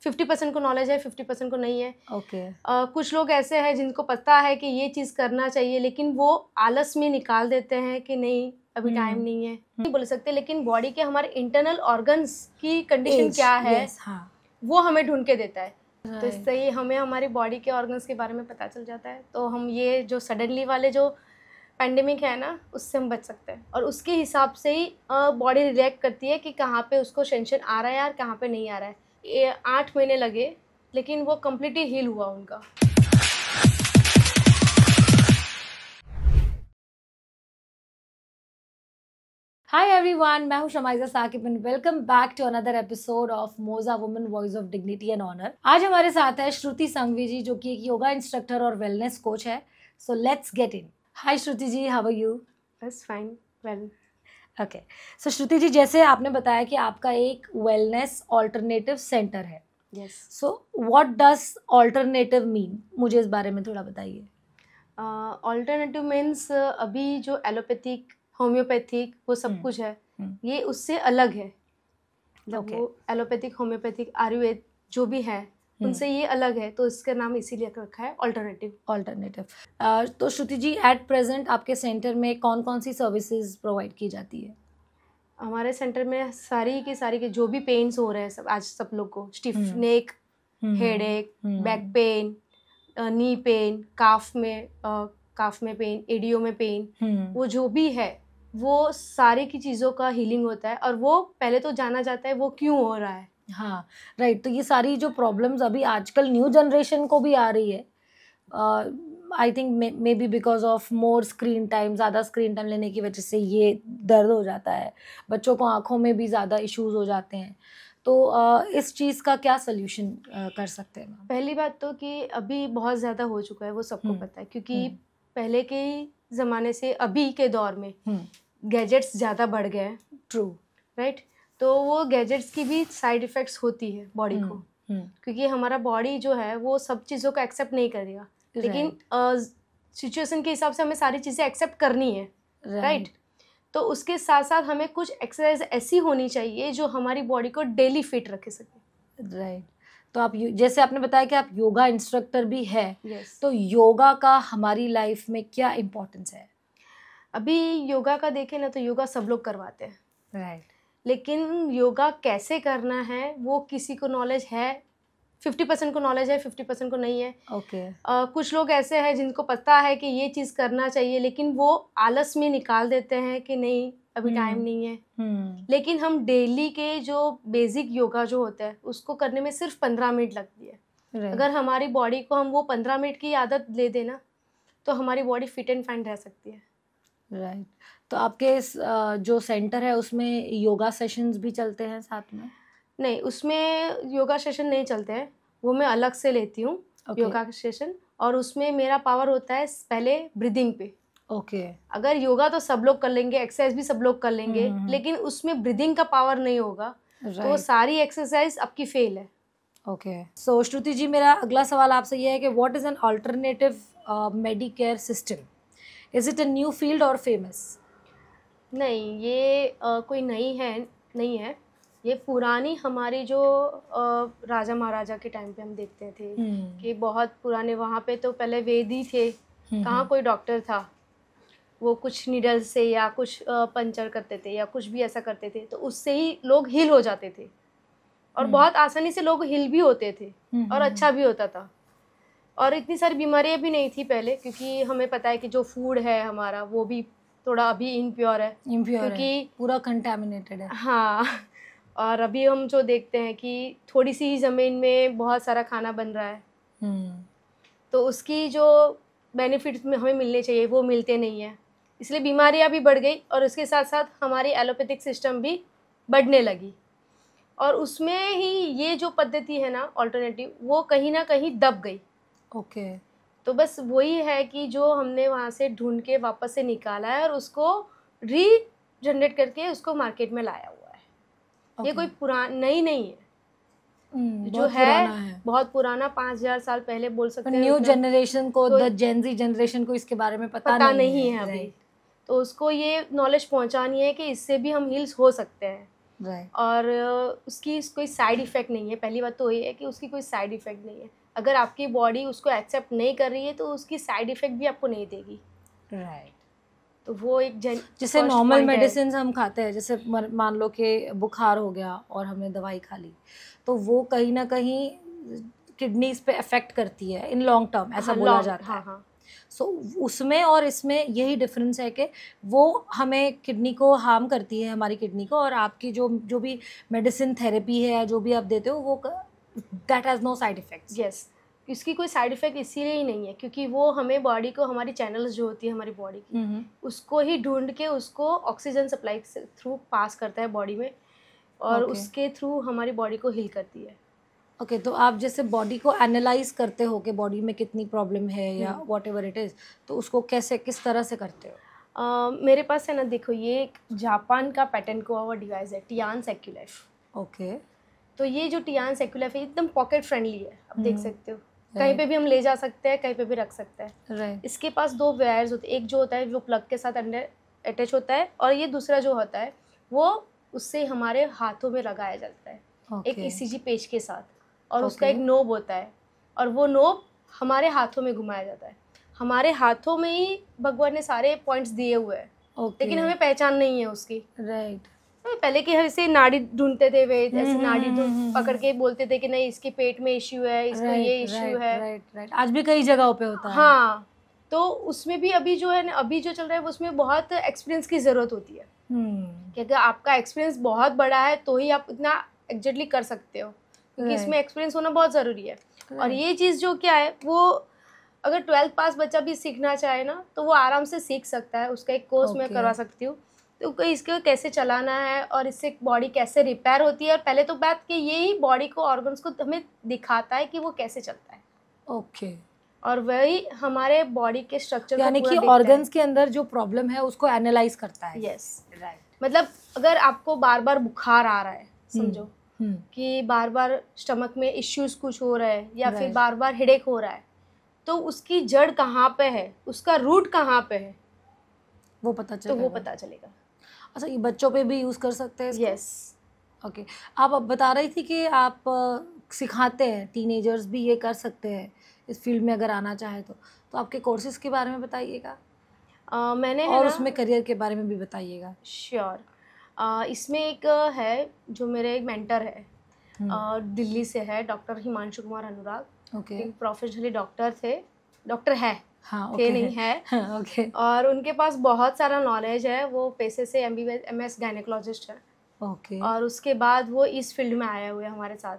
50% को नॉलेज है, 50% को नहीं है। ओके। कुछ लोग ऐसे हैं जिनको पता है कि ये चीज़ करना चाहिए, लेकिन वो आलस में निकाल देते हैं कि नहीं अभी टाइम नहीं है, नहीं बोल सकते। लेकिन बॉडी के हमारे इंटरनल ऑर्गन्स की कंडीशन क्या है, हाँ, वो हमें ढूंढ के देता है। तो इससे ही हमें हमारी बॉडी के ऑर्गन्स के बारे में पता चल जाता है। तो हम ये जो सडनली वाले जो पैंडेमिक है ना, उससे हम बच सकते हैं। और उसके हिसाब से ही बॉडी रिएक्ट करती है कि कहाँ पे उसको टेंशन आ रहा है और कहाँ पे नहीं आ रहा है। ये 8 महीने लगे, लेकिन वो कम्प्लीटली हील हुआ उनका। हाय एवरीवन, मैं हूं Shamaiza Saqib and welcome back to another episode of Moza women voice of dignity and honour. आज हमारे साथ है श्रुति संघवी जी, जो कि एक योगा इंस्ट्रक्टर और वेलनेस कोच है। So let's get in. Hi Shruti ji, how are you? बस fine, well. Okay, so Shruti ji, जैसे आपने बताया कि आपका एक वेलनेस ऑल्टरनेटिव सेंटर है। Yes. So what does alternative mean? मुझे इस बारे में थोड़ा बताइए। ऑल्टरनेटिव मीन्स अभी जो एलोपैथिक, होम्योपैथिक, वो सब कुछ है, ये उससे अलग है। मतलब वो एलोपैथिक, होम्योपैथिक, आयुर्वेद जो भी है उनसे ये अलग है, तो इसका नाम इसीलिए रखा है ऑल्टरनेटिव। तो श्रुति जी, एट प्रेजेंट आपके सेंटर में कौन कौन सी सर्विसेज प्रोवाइड की जाती है? हमारे सेंटर में सारी के जो भी पेन्स हो रहे हैं, सब आज सब लोग को stiff neck, headache, back pain, knee pain, calf में पेन, एडियो में पेन, वो जो भी है वो सारी की चीज़ों का हीलिंग होता है। और वो पहले तो जाना जाता है वो क्यों हो रहा है। हाँ, राइट। तो ये सारी जो प्रॉब्लम्स अभी आजकल न्यू जनरेशन को भी आ रही है, I think may be because of more screen time, ज़्यादा स्क्रीन टाइम लेने की वजह से ये दर्द हो जाता है, बच्चों को आँखों में भी ज़्यादा इश्यूज हो जाते हैं। तो इस चीज़ का क्या सोल्यूशन कर सकते हैं? पहली बात तो कि अभी बहुत ज़्यादा हो चुका है, वो सबको पता है, क्योंकि पहले के ज़माने से अभी के दौर में गैजेट्स ज़्यादा बढ़ गए हैं। True, right. तो वो गैजेट्स की भी साइड इफ़ेक्ट्स होती है बॉडी को, क्योंकि हमारा बॉडी जो है वो सब चीज़ों को एक्सेप्ट नहीं करेगा। लेकिन सिचुएशन के हिसाब से हमें सारी चीज़ें एक्सेप्ट करनी है। राइट। तो उसके साथ साथ हमें कुछ एक्सरसाइज ऐसी होनी चाहिए जो हमारी बॉडी को डेली फिट रखे सके। राइट। तो आप जैसे आपने बताया कि आप योगा इंस्ट्रक्टर भी है। yes. तो योगा का हमारी लाइफ में क्या इम्पोर्टेंस है? अभी योगा का देखें ना, तो योगा सब लोग करवाते हैं। राइट। लेकिन योगा कैसे करना है वो किसी को नॉलेज है, 50% को नॉलेज है, 50% को नहीं है। ओके। कुछ लोग ऐसे हैं जिनको पता है कि ये चीज़ करना चाहिए, लेकिन वो आलस में निकाल देते हैं कि नहीं अभी टाइम नहीं है। लेकिन हम डेली के जो बेसिक योगा जो होता है उसको करने में सिर्फ 15 मिनट लगती है। अगर हमारी बॉडी को हम वो 15 मिनट की आदत ले देना, तो हमारी बॉडी फिट एंड फाइन रह सकती है। राइट। तो आपके इस जो सेंटर है उसमें योगा सेशंस भी चलते हैं साथ में? नहीं, उसमें योगा सेशन नहीं चलते हैं, वो मैं अलग से लेती हूँ योगा सेशन। और उसमें मेरा पावर होता है पहले ब्रीदिंग पे। ओके। अगर योगा तो सब लोग कर लेंगे, एक्सरसाइज भी सब लोग कर लेंगे, लेकिन उसमें ब्रीदिंग का पावर नहीं होगा, तो सारी एक्सरसाइज आपकी फेल है। ओके। सो श्रुति जी, मेरा अगला सवाल आपसे ये है कि what is an alternative Medicare system? Is it a new field और फेमस? नहीं, ये कोई नहीं है। ये पुरानी हमारी जो राजा महाराजा के टाइम पे हम देखते थे कि बहुत पुराने, वहाँ पे तो पहले वेद ही थे, कहाँ कोई डॉक्टर था। वो कुछ नीडल से या कुछ पंचर करते थे या कुछ भी ऐसा करते थे, तो उससे ही लोग हील हो जाते थे। और बहुत आसानी से लोग हील भी होते थे और अच्छा भी होता था। और इतनी सारी बीमारियां भी नहीं थी पहले, क्योंकि हमें पता है कि जो फूड है हमारा वो भी थोड़ा अभी इम्प्योर है, क्योंकि पूरा कंटेमिनेटेड है। हाँ। और अभी हम जो देखते हैं कि थोड़ी सी ही ज़मीन में बहुत सारा खाना बन रहा है, तो उसकी जो बेनिफिट्स में हमें मिलने चाहिए वो मिलते नहीं है, इसलिए बीमारियां भी बढ़ गई। और उसके साथ साथ हमारी एलोपैथिक सिस्टम भी बढ़ने लगी, और उसमें ही ये जो पद्धति है ना ऑल्टरनेटिव, वो कहीं ना कहीं दब गई। ओके। तो बस वही है कि जो हमने वहाँ से ढूंढ के वापस से निकाला है और उसको रीजनरेट करके उसको मार्केट में लाया हुआ है। ये कोई नई नहीं है, जो है बहुत पुराना, 5000 साल पहले बोल सकते हैं। न्यू जनरेशन को, द जेनजी जनरेशन को इसके बारे में पता नहीं है अभी, तो उसको ये नॉलेज पहुंचानी है कि इससे भी हम हील्स हो सकते हैं। राइट। और उसकी कोई साइड इफ़ेक्ट नहीं है। पहली बात तो ये है कि उसकी कोई साइड इफ़ेक्ट नहीं है। अगर आपकी बॉडी उसको एक्सेप्ट नहीं कर रही है तो उसकी साइड इफ़ेक्ट भी आपको नहीं देगी। राइट। तो वो एक जैसे फर्स्ट नॉर्मल पॉइंट है। मेडिसिन हम खाते हैं, जैसे मान लो कि बुखार हो गया और हमने दवाई खा ली, तो वो कहीं ना कहीं किडनीज पे अफेक्ट करती है इन लॉन्ग टर्म, ऐसा हाँ, बोला जाता है। हाँ। सो उसमें और इसमें यही डिफरेंस है कि वो हमें किडनी को हार्म करती है, हमारी किडनी को, और आपकी जो जो भी मेडिसिन थेरेपी है या जो भी आप देते हो वो that has no side effects. Yes, इसकी कोई साइड इफ़ेक्ट इसीलिए ही नहीं है क्योंकि वो हमें बॉडी को, हमारी चैनल्स जो होती है हमारी बॉडी की, उसको ही ढूंढ के उसको ऑक्सीजन सप्लाई थ्रू पास करता है बॉडी में, और उसके थ्रू हमारी बॉडी को हील करती है। ओके, तो आप जैसे बॉडी को एनालाइज करते हो कि बॉडी में कितनी प्रॉब्लम है या वॉट एवर इट इज़, तो उसको कैसे, किस तरह से करते हो? मेरे पास है ना, देखो ये एक जापान का पैटेंट हुआ हुआ डिवाइस है, टियान सेक्यूलाइफ। ओके। तो ये जो टियान सेक्यूलाइफ है एकदम पॉकेट फ्रेंडली है, आप देख सकते हो, कहीं पे भी हम ले जा सकते हैं, कहीं पे भी रख सकते हैं। इसके पास 2 वायर्स होते हैं, एक जो होता है वो प्लग के साथ अंदर अटैच होता है, और ये दूसरा जो होता है वो उससे हमारे हाथों में लगाया जाता है, एक ईसीजी पेज के साथ, और उसका एक नोब होता है, और वो नोब हमारे हाथों में घुमाया जाता है। हमारे हाथों में ही भगवान ने सारे पॉइंट्स दिए हुए हैं, लेकिन हमें पहचान नहीं है उसकी। राइट। पहले की ऐसे नाड़ी ढूंढते थे वे, ऐसे नाड़ी पकड़ के बोलते थे कि नहीं इसके पेट में इश्यू है, इसको ये इश्यू है। राइट। आज भी कई जगहों पे होता है। हाँ, तो उसमें भी अभी जो है ना, अभी जो चल रहा है उसमें बहुत एक्सपीरियंस की ज़रूरत होती है, कि अगर आपका एक्सपीरियंस बहुत बड़ा है तो ही आप इतना एग्जैक्टली कर सकते हो, क्योंकि इसमें एक्सपीरियंस होना बहुत ज़रूरी है। और ये चीज़ जो क्या है, वो अगर 12th पास बच्चा भी सीखना चाहे ना तो वो आराम से सीख सकता है। उसका एक कोर्स मैं करवा सकती हूँ, तो इसको कैसे चलाना है और इससे बॉडी कैसे रिपेयर होती है। और पहले तो बात कि यही बॉडी को, ऑर्गन्स को हमें दिखाता है कि वो कैसे चलता है। ओके। और वही हमारे बॉडी के स्ट्रक्चर, यानी कि ऑर्गन्स के अंदर जो प्रॉब्लम है उसको एनालाइज करता है। Yes, right. मतलब अगर आपको बार बार बुखार आ रहा है, समझो कि बार बार स्टमक में इश्यूज कुछ हो रहा है, या फिर बार बार हेडेक हो रहा है, तो उसकी जड़ कहाँ पे है, उसका रूट कहाँ पे है, वो पता चलेगा। तो वो पता चलेगा। अच्छा, ये बच्चों पे भी यूज़ कर सकते हैं? यस। ओके। आप अब बता रही थी कि आप सिखाते हैं, टीनेजर्स भी ये कर सकते हैं इस फील्ड में अगर आना चाहे तो आपके कोर्सेज के बारे में बताइएगा। मैंने और उसमें करियर के बारे में भी बताइएगा। श्योर। इसमें एक है जो मेरे एक मेंटर है, दिल्ली से है, डॉक्टर हिमांशु कुमार अनुराग। ओके। प्रोफेशनली डॉक्टर थे, डॉक्टर है, हाँ, थे नहीं है। हाँ, ओके। और उनके पास बहुत सारा नॉलेज है, वो पेशे से MBBS गायनेकोलॉजिस्ट है। ओके। और उसके बाद वो इस फील्ड में आए हुए हैं हमारे साथ,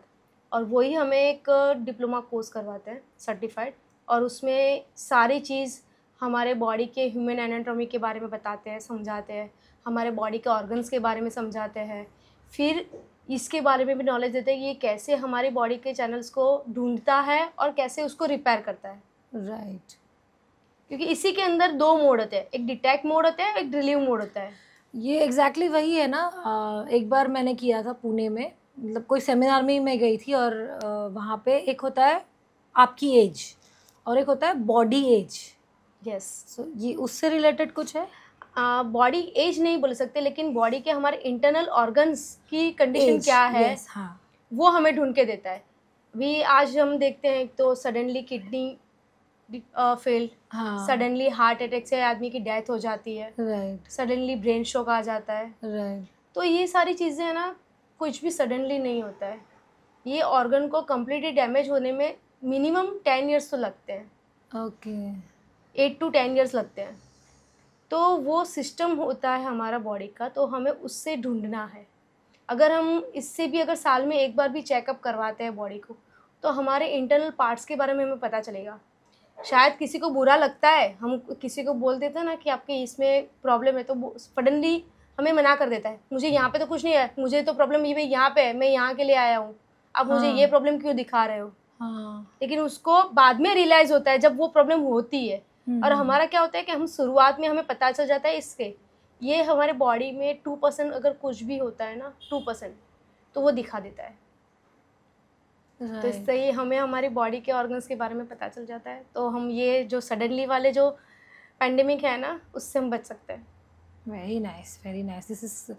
और वही हमें एक डिप्लोमा कोर्स करवाते हैं, सर्टिफाइड, और उसमें सारी चीज़ हमारे बॉडी के ह्यूमन एनाटॉमी के बारे में बताते हैं, समझाते हैं, हमारे बॉडी के ऑर्गन्स के बारे में समझाते हैं, फिर इसके बारे में भी नॉलेज देते हैं कि ये कैसे हमारी बॉडी के चैनल्स को ढूंढता है और कैसे उसको रिपेयर करता है। राइट। क्योंकि इसी के अंदर 2 मोड होते हैं, एक डिटेक्ट मोड होता है, एक रिलीव मोड होता है। ये एग्जैक्टली वही है ना। एक बार मैंने किया था पुणे में, मतलब कोई सेमिनार में ही मैं गई थी, और वहाँ पे एक होता है आपकी एज और एक होता है बॉडी एज। यस। सो ये उससे रिलेटेड कुछ है? बॉडी एज नहीं बोल सकते, लेकिन बॉडी के हमारे इंटरनल ऑर्गन्स की कंडीशन क्या है, हाँ, वो हमें ढूंढ के देता है। भी आज हम देखते हैं तो suddenly kidney failed, suddenly heart attack से आदमी की डेथ हो जाती है, राइट, सडनली ब्रेन शॉक आ जाता है, राइट। तो ये सारी चीज़ें हैं ना, कुछ भी सडनली नहीं होता है। ये ऑर्गन को कम्प्लीटली डैमेज होने में मिनिमम 10 ईयर्स तो लगते हैं। ओके। 8 to 10 ईयर्स लगते हैं। तो वो सिस्टम होता है हमारा बॉडी का, तो हमें उससे ढूंढना है। अगर हम इससे भी अगर साल में एक बार भी चेकअप करवाते हैं बॉडी को, तो हमारे इंटरनल पार्ट्स के बारे में हमें पता चलेगा। शायद किसी को बुरा लगता है, हम किसी को बोल देते हैं ना कि आपके इसमें प्रॉब्लम है, तो सडनली हमें मना कर देता है, मुझे यहाँ पे तो कुछ नहीं है, मुझे तो प्रॉब्लम ये यहाँ पे है, मैं यहाँ के लिए आया हूँ, आप मुझे ये प्रॉब्लम क्यों दिखा रहे हो। लेकिन उसको बाद में रियलाइज़ होता है जब वो प्रॉब्लम होती है। और हमारा क्या होता है कि हम शुरुआत में हमें पता चल जाता है इसके, ये हमारे बॉडी में 2% अगर कुछ भी होता है ना, 2%, तो वो दिखा देता है। तो इससे ही हमें हमारी बॉडी के ऑर्गन्स के बारे में पता चल जाता है, तो हम ये जो सडनली वाले जो पैंडेमिक है ना, उससे हम बच सकते हैं। Very nice, very nice. This is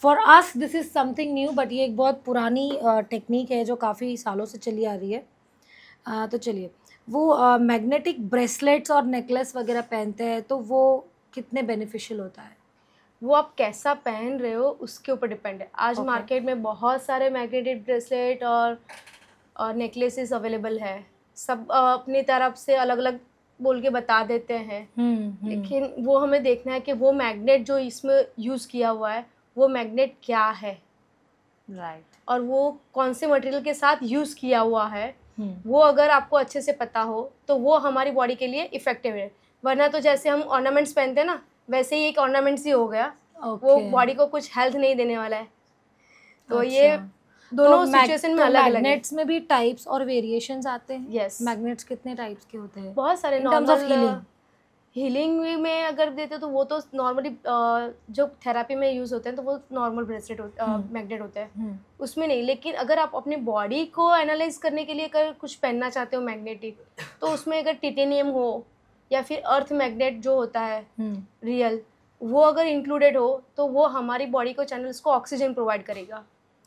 for us, this is something new, but ये एक बहुत पुरानी टेक्निक है जो काफ़ी सालों से चली आ रही है. तो चलिए, वो मैग्नेटिक ब्रेसलेट्स और नेकलेस वगैरह पहनते हैं, तो वो कितने बेनिफिशियल होता है? वो आप कैसा पहन रहे हो उसके ऊपर डिपेंड है. आज Okay. मार्केट में बहुत सारे मैग्नेटिक ब्रेसलेट और नेकलेसेस अवेलेबल है. सब अपनी तरफ से अलग अलग बोल के बता देते हैं. लेकिन वो हमें देखना है कि वो मैग्नेट जो इसमें यूज़ किया हुआ है वो मैग्नेट क्या है, राइट. और वो कौन से मटेरियल के साथ यूज़ किया हुआ है. वो अगर आपको अच्छे से पता हो तो वो हमारी बॉडी के लिए इफ़ेक्टिव है. वरना तो जैसे हम ऑर्नामेंट्स पहनते हैं ना, वैसे ही एक ऑर्नामेंट्स ही हो गया. वो बॉडी को कुछ हेल्थ नहीं देने वाला है. तो ये दोनों सिचुएशन में अलग अलग है. मैग्नेट्स में भी टाइप्स और वेरिएशंस आते हैं. यस. मैग्नेट्स कितने टाइप्स के होते हैं? बहुत सारे. नॉर्मल हीलिंग में अगर देते तो वो तो नॉर्मली जो थेरापी में यूज़ होते हैं तो वो नॉर्मल ब्रेसलेट मैग्नेट होते हैं, उसमें नहीं. लेकिन अगर आप अपनी बॉडी को एनालाइज करने के लिए अगर कुछ पहनना चाहते हो मैग्नेटिक, तो उसमें अगर टिटेनियम हो या फिर अर्थ मैग्नेट जो होता है रियल, वो अगर इंक्लूडेड हो तो वो हमारी बॉडी को चैनल्स को ऑक्सीजन प्रोवाइड करेगा.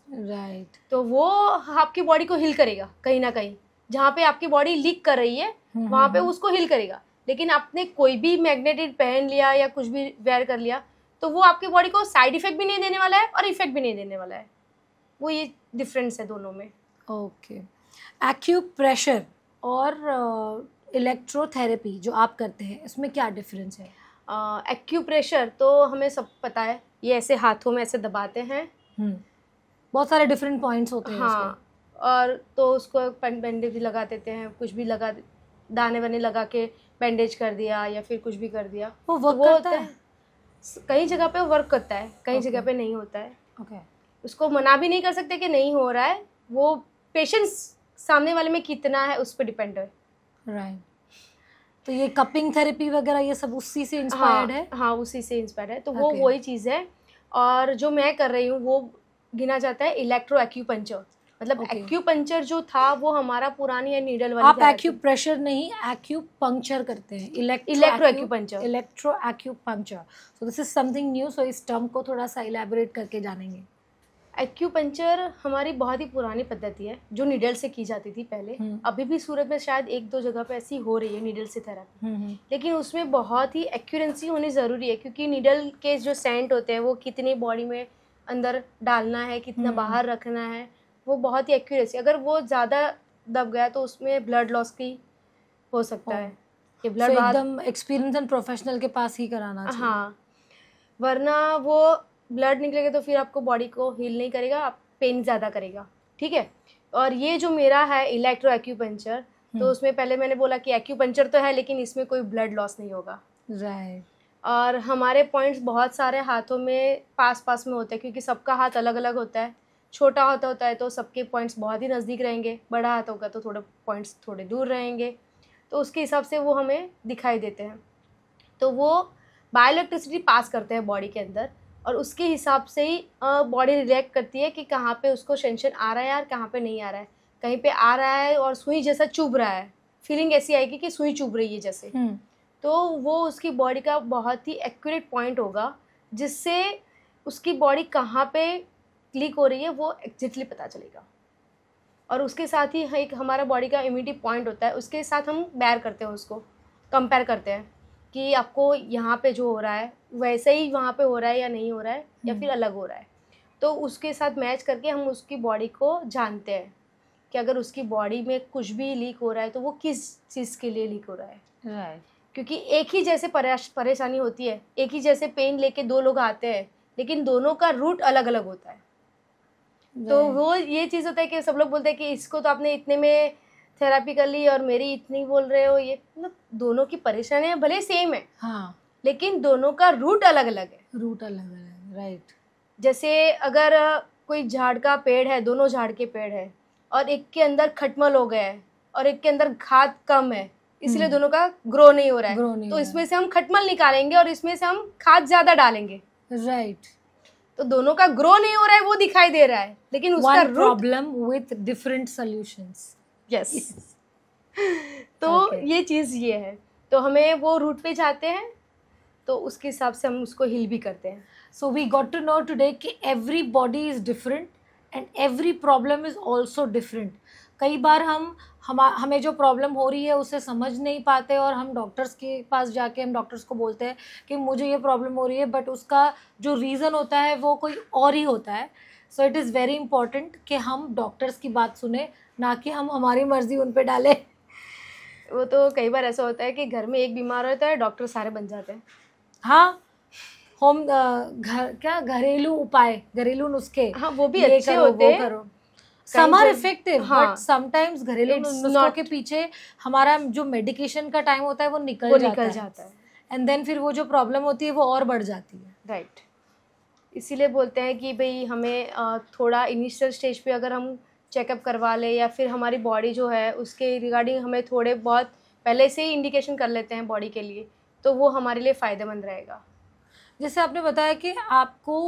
राइट. तो वो आपकी बॉडी को हील करेगा. कहीं ना कहीं जहाँ पे आपकी बॉडी लीक कर रही है वहाँ पे उसको हील करेगा. लेकिन आपने कोई भी मैग्नेटिक पहन लिया या कुछ भी वेयर कर लिया तो वो आपकी बॉडी को साइड इफेक्ट भी नहीं देने वाला है और इफेक्ट भी नहीं देने वाला है. वो ये डिफरेंस है दोनों में. ओके. एक्यूप्रेशर और इलेक्ट्रोथेरेपी जो आप करते हैं, इसमें क्या डिफरेंस है? एक्यूप्रेशर तो हमें सब पता है, ये ऐसे हाथों में ऐसे दबाते हैं. बहुत सारे डिफरेंट पॉइंट्स होते हैं. हाँ. और तो उसको बैंडेज भी लगा देते हैं, कुछ भी लगा, दाने वाने लगा के बैंडेज कर दिया या फिर कुछ भी कर दिया. वो वर्क करता है? कई जगह पे वर्क करता है, कई जगह पे नहीं होता है. ओके. उसको मना भी नहीं कर सकते कि नहीं हो रहा है. वो पेशेंस सामने वाले में कितना है उस पर डिपेंड है. राइट. तो ये कपिंग थेरेपी वगैरह ये सब उसी से इंस्पायर्ड है? हाँ, उसी से इंस्पायर्ड है. तो वो वही चीज़ है. और जो मैं कर रही हूँ वो गिना जाता है इलेक्ट्रो एक्यूपंचर. मतलब एक्यूपंचर जो था वो हमारा पुरानी है नीडल वाली. आप एक्यूप्रेशर नहीं, एक्यूपंक्चर करते हैं. Electro acupuncture. Electro acupuncture. So this is something new. So इस टर्म को थोड़ा सा इलैबोरेट करके जानेंगे. एक्यूपंचर हमारी बहुत ही पुरानी पद्धति है जो नीडल से की जाती थी पहले. अभी भी सूरत में शायद 1-2 जगह पे ऐसी हो रही है नीडल से थेरेपी. लेकिन उसमें बहुत ही एक्यूरेंसी होनी ज़रूरी है, क्योंकि नीडल के जो सेंट होते हैं वो कितनी बॉडी में अंदर डालना है, कितना बाहर रखना है, वो बहुत ही एक्यूरेसी. अगर वो ज़्यादा दब गया तो उसमें ब्लड लॉस की हो सकता है कि ब्लड एकदम एक्सपीरियंस एंड प्रोफेशनल के पास ही कराना चाहिए. हाँ, वरना वो ब्लड निकलेगा तो फिर आपको बॉडी को हील नहीं करेगा, आप पेन ज़्यादा करेगा. ठीक है. और ये जो मेरा है इलेक्ट्रो एक्यूपंचर, तो उसमें पहले मैंने बोला कि एक्यूपंचर तो है लेकिन इसमें कोई ब्लड लॉस नहीं होगा. राइट. और हमारे पॉइंट्स बहुत सारे हाथों में पास में होते हैं, क्योंकि सबका हाथ अलग अलग होता है. छोटा हाथ होता है तो सबके पॉइंट्स बहुत ही नज़दीक रहेंगे, बड़ा हाथ होगा तो थोड़े पॉइंट्स थोड़े दूर रहेंगे. तो उसके हिसाब से वो हमें दिखाई देते हैं. तो वो बायोइलेक्ट्रिसिटी पास करते हैं बॉडी के अंदर, और उसके हिसाब से ही बॉडी रिएक्ट करती है कि कहाँ पे उसको टेंशन आ रहा है यार, कहाँ पे नहीं आ रहा है. कहीं पे आ रहा है और सुई जैसा चुभ रहा है, फीलिंग ऐसी आएगी कि सुई चुभ रही है जैसे, तो वो उसकी बॉडी का बहुत ही एक्यूरेट पॉइंट होगा, जिससे उसकी बॉडी कहाँ पे लीक हो रही है वो एग्जैक्टली पता चलेगा. और उसके साथ ही एक हमारा बॉडी का इम्यूनिटी पॉइंट होता है, उसके साथ हम बैर करते हैं, उसको कंपेयर करते हैं कि आपको यहाँ पे जो हो रहा है वैसे ही वहाँ पे हो रहा है या नहीं हो रहा है या फिर अलग हो रहा है. तो उसके साथ मैच करके हम उसकी बॉडी को जानते हैं कि अगर उसकी बॉडी में कुछ भी लीक हो रहा है तो वो किस चीज़ के लिए लीक हो रहा है. राइट. क्योंकि एक ही जैसे परेशानी होती है, एक ही जैसे पेन लेके 2 लोग आते हैं, लेकिन दोनों का रूट अलग अलग होता है. तो वो ये चीज़ होता है कि सब लोग बोलते हैं कि इसको तो आपने इतने में थेरेपी कर ली और मेरी इतनी बोल रहे हो. ये मतलब दोनों की परेशानियाँ भले सेम है, हाँ, लेकिन दोनों का रूट अलग अलग है. रूट अलग अलग है. राइट. जैसे अगर कोई झाड़ का पेड़ है, दोनों झाड़ के पेड़ है, और एक के अंदर खटमल हो गया है और एक के अंदर खाद कम है, इसलिए दोनों का ग्रो नहीं हो रहा है. तो इसमें से हम खटमल निकालेंगे और इसमें से हम खाद ज़्यादा डालेंगे. राइट. तो दोनों का ग्रो नहीं हो रहा है, वो दिखाई दे रहा है, लेकिन उसका root problem with different solutions. Yes. तो ये चीज़ ये है. तो हमें वो रूट पे जाते हैं तो उसके हिसाब से हम उसको हील भी करते हैं। So we got to know today कि every body is different and every problem is also different. कई बार हमें जो प्रॉब्लम हो रही है उसे समझ नहीं पाते और हम डॉक्टर्स के पास जाके हम डॉक्टर्स को बोलते हैं कि मुझे ये प्रॉब्लम हो रही है, बट उसका जो रीज़न होता है वो कोई और ही होता है। So it is very important कि हम डॉक्टर्स की बात सुने, ना कि हम हमारी मर्जी उन पे डालें। वो तो कई बार ऐसा होता है कि घर में एक बीमार होता है, डॉक्टर सारे बन जाते हैं। हाँ, होम घरेलू उपाय, घरेलू नुस्खे, हाँ वो भी ये अच्छे करो, होते वो हैं। करो, सम आर जब- इफेक्टिव, हाँ, बट समटाइम्स घरेलू It's नुस्खों not- के पीछे हमारा जो मेडिकेशन का टाइम होता है वो वो निकल निकल जाता जाता है। है एंड देन फिर वो जो प्रॉब्लम होती है वो और बढ़ जाती है। राइट। इसीलिए बोलते हैं कि भाई हमें थोड़ा इनिशियल स्टेज पे अगर हम चेकअप करवा ले, या फिर हमारी बॉडी जो है उसके रिगार्डिंग हमें थोड़े बहुत पहले से ही इंडिकेशन कर लेते हैं बॉडी के लिए, तो वो हमारे लिए फ़ायदेमंद रहेगा। जैसे आपने बताया कि आपको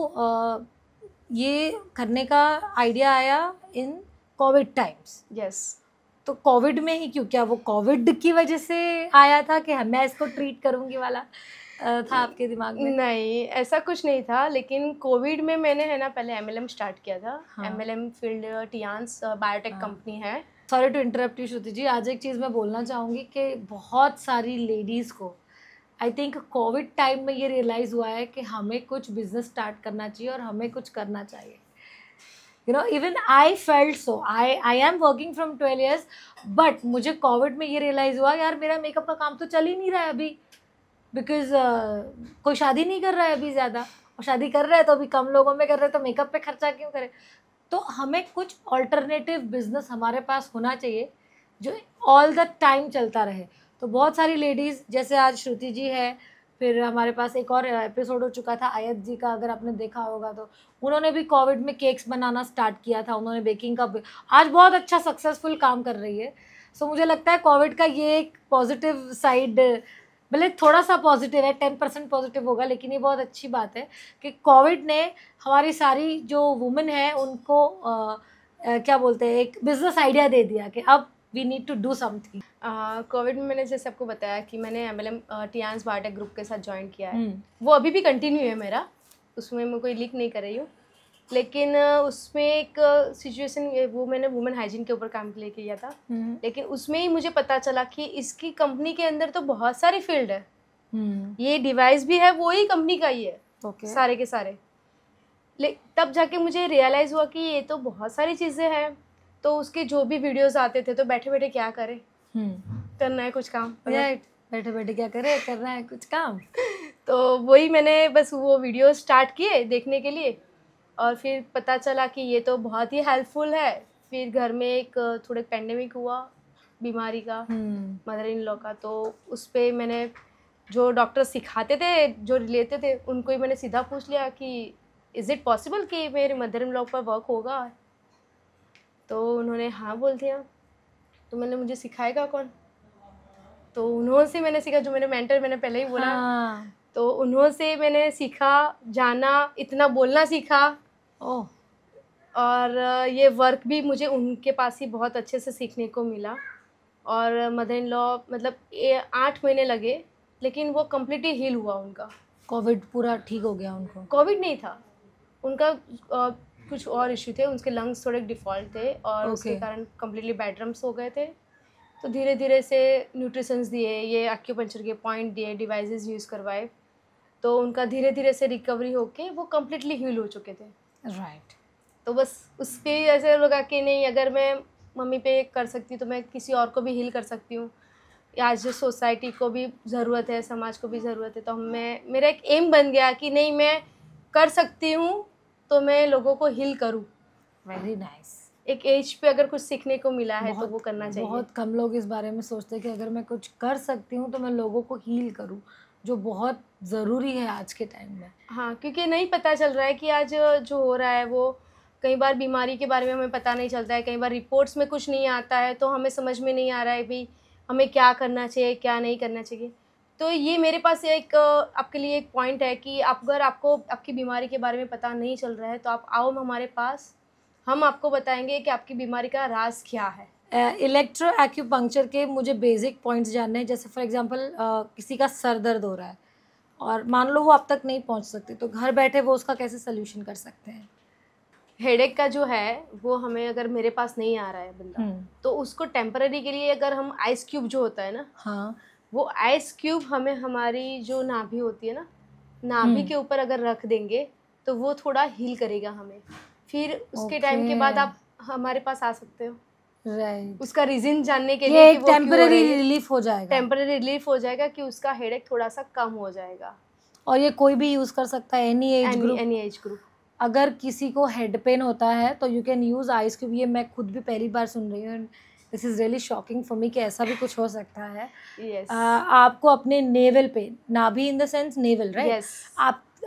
ये करने का आइडिया आया इन कोविड टाइम्स, यस। तो कोविड में ही क्यों? क्या वो कोविड की वजह से आया था कि मैं इसको ट्रीट करूंगी वाला था आपके दिमाग में? नहीं, ऐसा कुछ नहीं था, लेकिन कोविड में मैंने है ना पहले एमएलएम स्टार्ट किया था। हाँ। एमएलएम फील्ड टियान्स बायोटेक हाँ। कंपनी है। सॉरी टू इंटरप्ट यू श्रुति जी, आज एक चीज़ मैं बोलना चाहूँगी कि बहुत सारी लेडीज़ को आई थिंक कोविड टाइम में ये रियलाइज़ हुआ है कि हमें कुछ बिजनेस स्टार्ट करना चाहिए और हमें कुछ करना चाहिए। You know, even I felt so, I am working from 12 years, but मुझे कोविड में ये रियलाइज़ हुआ यार मेरा मेकअप का काम तो चल ही नहीं रहा है अभी, बिकॉज कोई शादी नहीं कर रहा है अभी ज़्यादा, और शादी कर रहा है तो अभी कम लोगों में कर रहे हैं, तो मेकअप पे खर्चा क्यों करें? तो हमें कुछ ऑल्टरनेटिव बिजनेस हमारे पास होना चाहिए जो ऑल द टाइम चलता रहे। तो बहुत सारी लेडीज़, जैसे आज श्रुति जी है, फिर हमारे पास एक और एपिसोड हो चुका था आयत जी का, अगर आपने देखा होगा तो उन्होंने भी कोविड में केक्स बनाना स्टार्ट किया था, उन्होंने बेकिंग का आज बहुत अच्छा सक्सेसफुल काम कर रही है। सो मुझे लगता है कोविड का ये एक पॉजिटिव साइड, भले थोड़ा सा पॉजिटिव है, 10% पॉजिटिव होगा, लेकिन ये बहुत अच्छी बात है कि कोविड ने हमारी सारी जो वुमेन है उनको क्या बोलते हैं, एक बिजनेस आइडिया दे दिया कि अब we need to do something. Covid में मैंने जैसे आपको बताया कि मैंने एमएलएम टियान्स बायोटेक ग्रुप के साथ ज्वाइन किया है। वो अभी भी कंटिन्यू है मेरा, उसमें मैं कोई लीक नहीं कर रही हूँ, लेकिन उसमें एक सिचुएशन, वो मैंने वुमेन हाइजीन के ऊपर काम लेके किया था। लेकिन उसमें ही मुझे पता चला कि इसकी कंपनी के अंदर तो बहुत सारी फील्ड है। ये डिवाइस भी है वो ही कंपनी का ही है, सारे के सारे। तब जाके मुझे रियलाइज़ हुआ कि ये तो बहुत सारी चीज़ें हैं, तो उसके जो भी वीडियोस आते थे तो बैठे बैठे क्या करें, करना है कुछ काम, राइट, बैठे बैठे क्या करें, करना है कुछ काम। तो वही मैंने बस वो वीडियो स्टार्ट किए देखने के लिए, और फिर पता चला कि ये तो बहुत ही हेल्पफुल है। फिर घर में एक थोड़ा पेंडेमिक हुआ बीमारी का, मदर इन लॉ का, तो उस पर मैंने जो डॉक्टर सिखाते थे, जो लेते थे, उनको ही मैंने सीधा पूछ लिया कि इज़ इट पॉसिबल कि मेरे मदर इन लॉ पर वर्क होगा? तो उन्होंने हाँ बोल दिया। तो मैंने, मुझे सिखाएगा कौन? तो उन्होंने से मैंने सीखा, जो मेरे मेंटर, मैंने पहले ही बोला। हाँ। तो उन्होंने से मैंने सीखा, जाना, इतना बोलना सीखा। ओह। और ये वर्क भी मुझे उनके पास ही बहुत अच्छे से सीखने को मिला। और मदर इन लॉ मतलब 8 महीने लगे, लेकिन वो कम्प्लीटली हील हुआ उनका। कोविड पूरा ठीक हो गया उनको? कोविड नहीं था उनका, कुछ और इश्यू थे, उनके लंग्स थोड़े डिफ़ॉल्ट थे और उसके कारण कम्प्लीटली बेडरम्स हो गए थे। तो धीरे धीरे से न्यूट्रिशंस दिए, ये एक्यूपंक्चर के पॉइंट दिए, डिवाइसेस यूज़ करवाए, तो उनका धीरे धीरे से रिकवरी होके वो कम्प्लीटली हील हो चुके थे। राइट। तो बस उसके ऐसे लगा कि नहीं, अगर मैं मम्मी पे कर सकती हूँ तो मैं किसी और को भी हील कर सकती हूँ। आज सोसाइटी को भी ज़रूरत है, समाज को भी ज़रूरत है, तो मेरा एक एम बन गया कि नहीं, मैं कर सकती हूँ तो मैं लोगों को हील करूँ। Very nice. एक एज पे अगर कुछ सीखने को मिला है तो वो करना चाहिए। बहुत कम लोग इस बारे में सोचते हैं कि अगर मैं कुछ कर सकती हूँ तो मैं लोगों को हील करूँ, जो बहुत ज़रूरी है आज के टाइम में। हाँ, क्योंकि नहीं पता चल रहा है कि आज जो हो रहा है वो, कई बार बीमारी के बारे में हमें पता नहीं चलता है, कई बार रिपोर्ट्स में कुछ नहीं आता है, तो हमें समझ में नहीं आ रहा है भाई हमें क्या करना चाहिए, क्या नहीं करना चाहिए। तो ये मेरे पास एक आपके लिए एक पॉइंट है कि अगर आपको आपकी बीमारी के बारे में पता नहीं चल रहा है तो आप आओ हमारे पास, हम आपको बताएंगे कि आपकी बीमारी का राज क्या है। इलेक्ट्रो एक्यूपंक्चर के मुझे बेसिक पॉइंट्स जानने हैं। जैसे फॉर एग्जांपल किसी का सर दर्द हो रहा है और मान लो वो अब तक नहीं पहुंच सकते, तो घर बैठे वो उसका कैसे सोल्यूशन कर सकते हैं? हेडेक का जो है वो हमें, अगर मेरे पास नहीं आ रहा है बंदा, तो उसको टेम्पररी के लिए अगर हम आइस क्यूब जो होता है ना, हाँ, वो आइस क्यूब हमें हमारी जो नाभि होती है ना, नाभि के ऊपर अगर रख देंगे तो वो थोड़ा हील करेगा हमें। फिर उसके टाइम के बाद आप हमारे पास आ सकते हो। राइट, उसका रीजन जानने के ये लिए कि एक वो क्यों हो टेम्पररी रही है। रिलीफ हो जाएगा। टेम्पररी रिलीफ हो जाएगा कि उसका हेडेक थोड़ा सा कम हो जाएगा। और ये कोई भी यूज कर सकता है, any age group? Any age group. अगर किसी को हेड पेन होता है तो you can use ice cube. ये मैं खुद भी पहली बार सुन रही हूँ, this is really shocking for me कि ऐसा भी कुछ हो सकता है। Yes. आपको अपने नेवल पे, नाभि in the sense navel, right? Yes.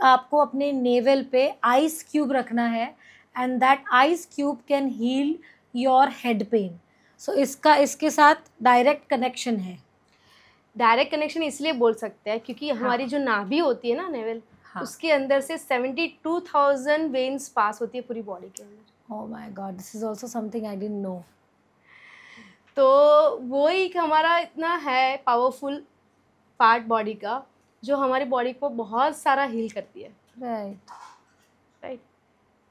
आपको अपने नेवल पे आइस क्यूब रखना है and that ice cube can heal your head pain. So इसके साथ डायरेक्ट कनेक्शन है। डायरेक्ट कनेक्शन इसलिए बोल सकते हैं क्योंकि हमारी जो नाभि होती है ना, नेवल, उसके अंदर से 72,000 वेन्स पास होती है पूरी बॉडी के अंदर। Oh my God, this is also something I didn't know. तो वो एक हमारा इतना है पावरफुल पार्ट बॉडी का, जो हमारी बॉडी को बहुत सारा हील करती है। राइट।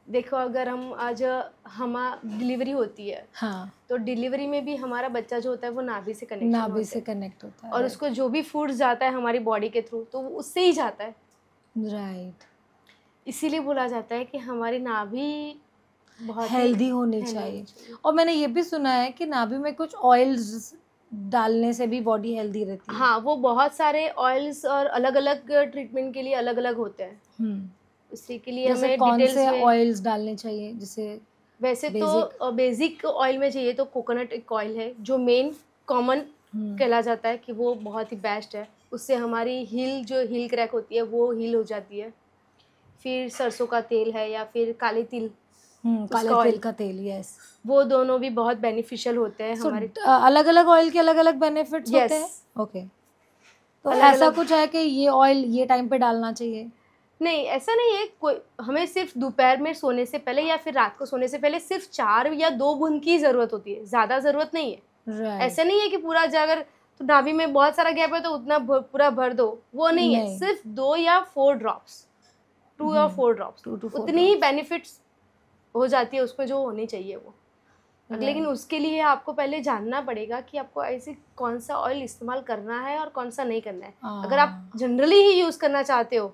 देखो, अगर हम आज डिलीवरी होती है, हाँ, तो डिलीवरी में भी हमारा बच्चा जो होता है वो नाभि से कनेक्ट होता है और उसको जो भी फूड जाता है हमारी बॉडी के थ्रू, तो वो उससे ही जाता है। राइट। इसीलिए बोला जाता है कि हमारी नाभि बहुत हेल्दी होनी चाहिए। और मैंने ये भी सुना है कि नाभि में कुछ ऑयल्स डालने से भी बॉडी हेल्दी रहती है। हाँ, वो बहुत सारे ऑयल्स और अलग अलग ट्रीटमेंट के लिए अलग अलग होते हैं। उसी के लिए हमें कौन से ऑयल्स डालने चाहिए? जैसे वैसे तो बेसिक ऑयल में चाहिए तो कोकोनट एक ऑयल है जो मेन कॉमन कहला जाता है कि वो बहुत ही बेस्ट है। उससे हमारी हील क्रैक होती है वो हील हो जाती है। फिर सरसों का तेल है या फिर काले तिल, काले तिल का तेल, यस, वो दोनों भी बहुत बेनिफिशियल होते हैं हमारे। अलग अलग ऑयल के अलग अलग बेनिफिट्स होते हैं। ओके, तो ऐसा कुछ है कि ये ऑयल ये टाइम पे डालना चाहिए? नहीं, ऐसा नहीं है। कोई हमें सिर्फ दोपहर में सोने से पहले या फिर रात को सोने से पहले सिर्फ 4 या 2 बूंद की ज़रूरत होती है, ज़्यादा ज़रूरत नहीं है। ऐसा नहीं है कि पूरा अगर तो नाभि में बहुत सारा गैप है तो उतना पूरा भर दो, वो नहीं है। सिर्फ 2 या 4 ड्रॉप्स, 2 या 4 ड्रॉप्स, उतनी ही बेनिफिट्स हो जाती है उसमें जो होनी चाहिए वो। लेकिन उसके लिए आपको पहले जानना पड़ेगा कि आपको ऐसे कौन सा ऑयल इस्तेमाल करना है और कौन सा नहीं करना है। अगर आप जनरली ही यूज़ करना चाहते हो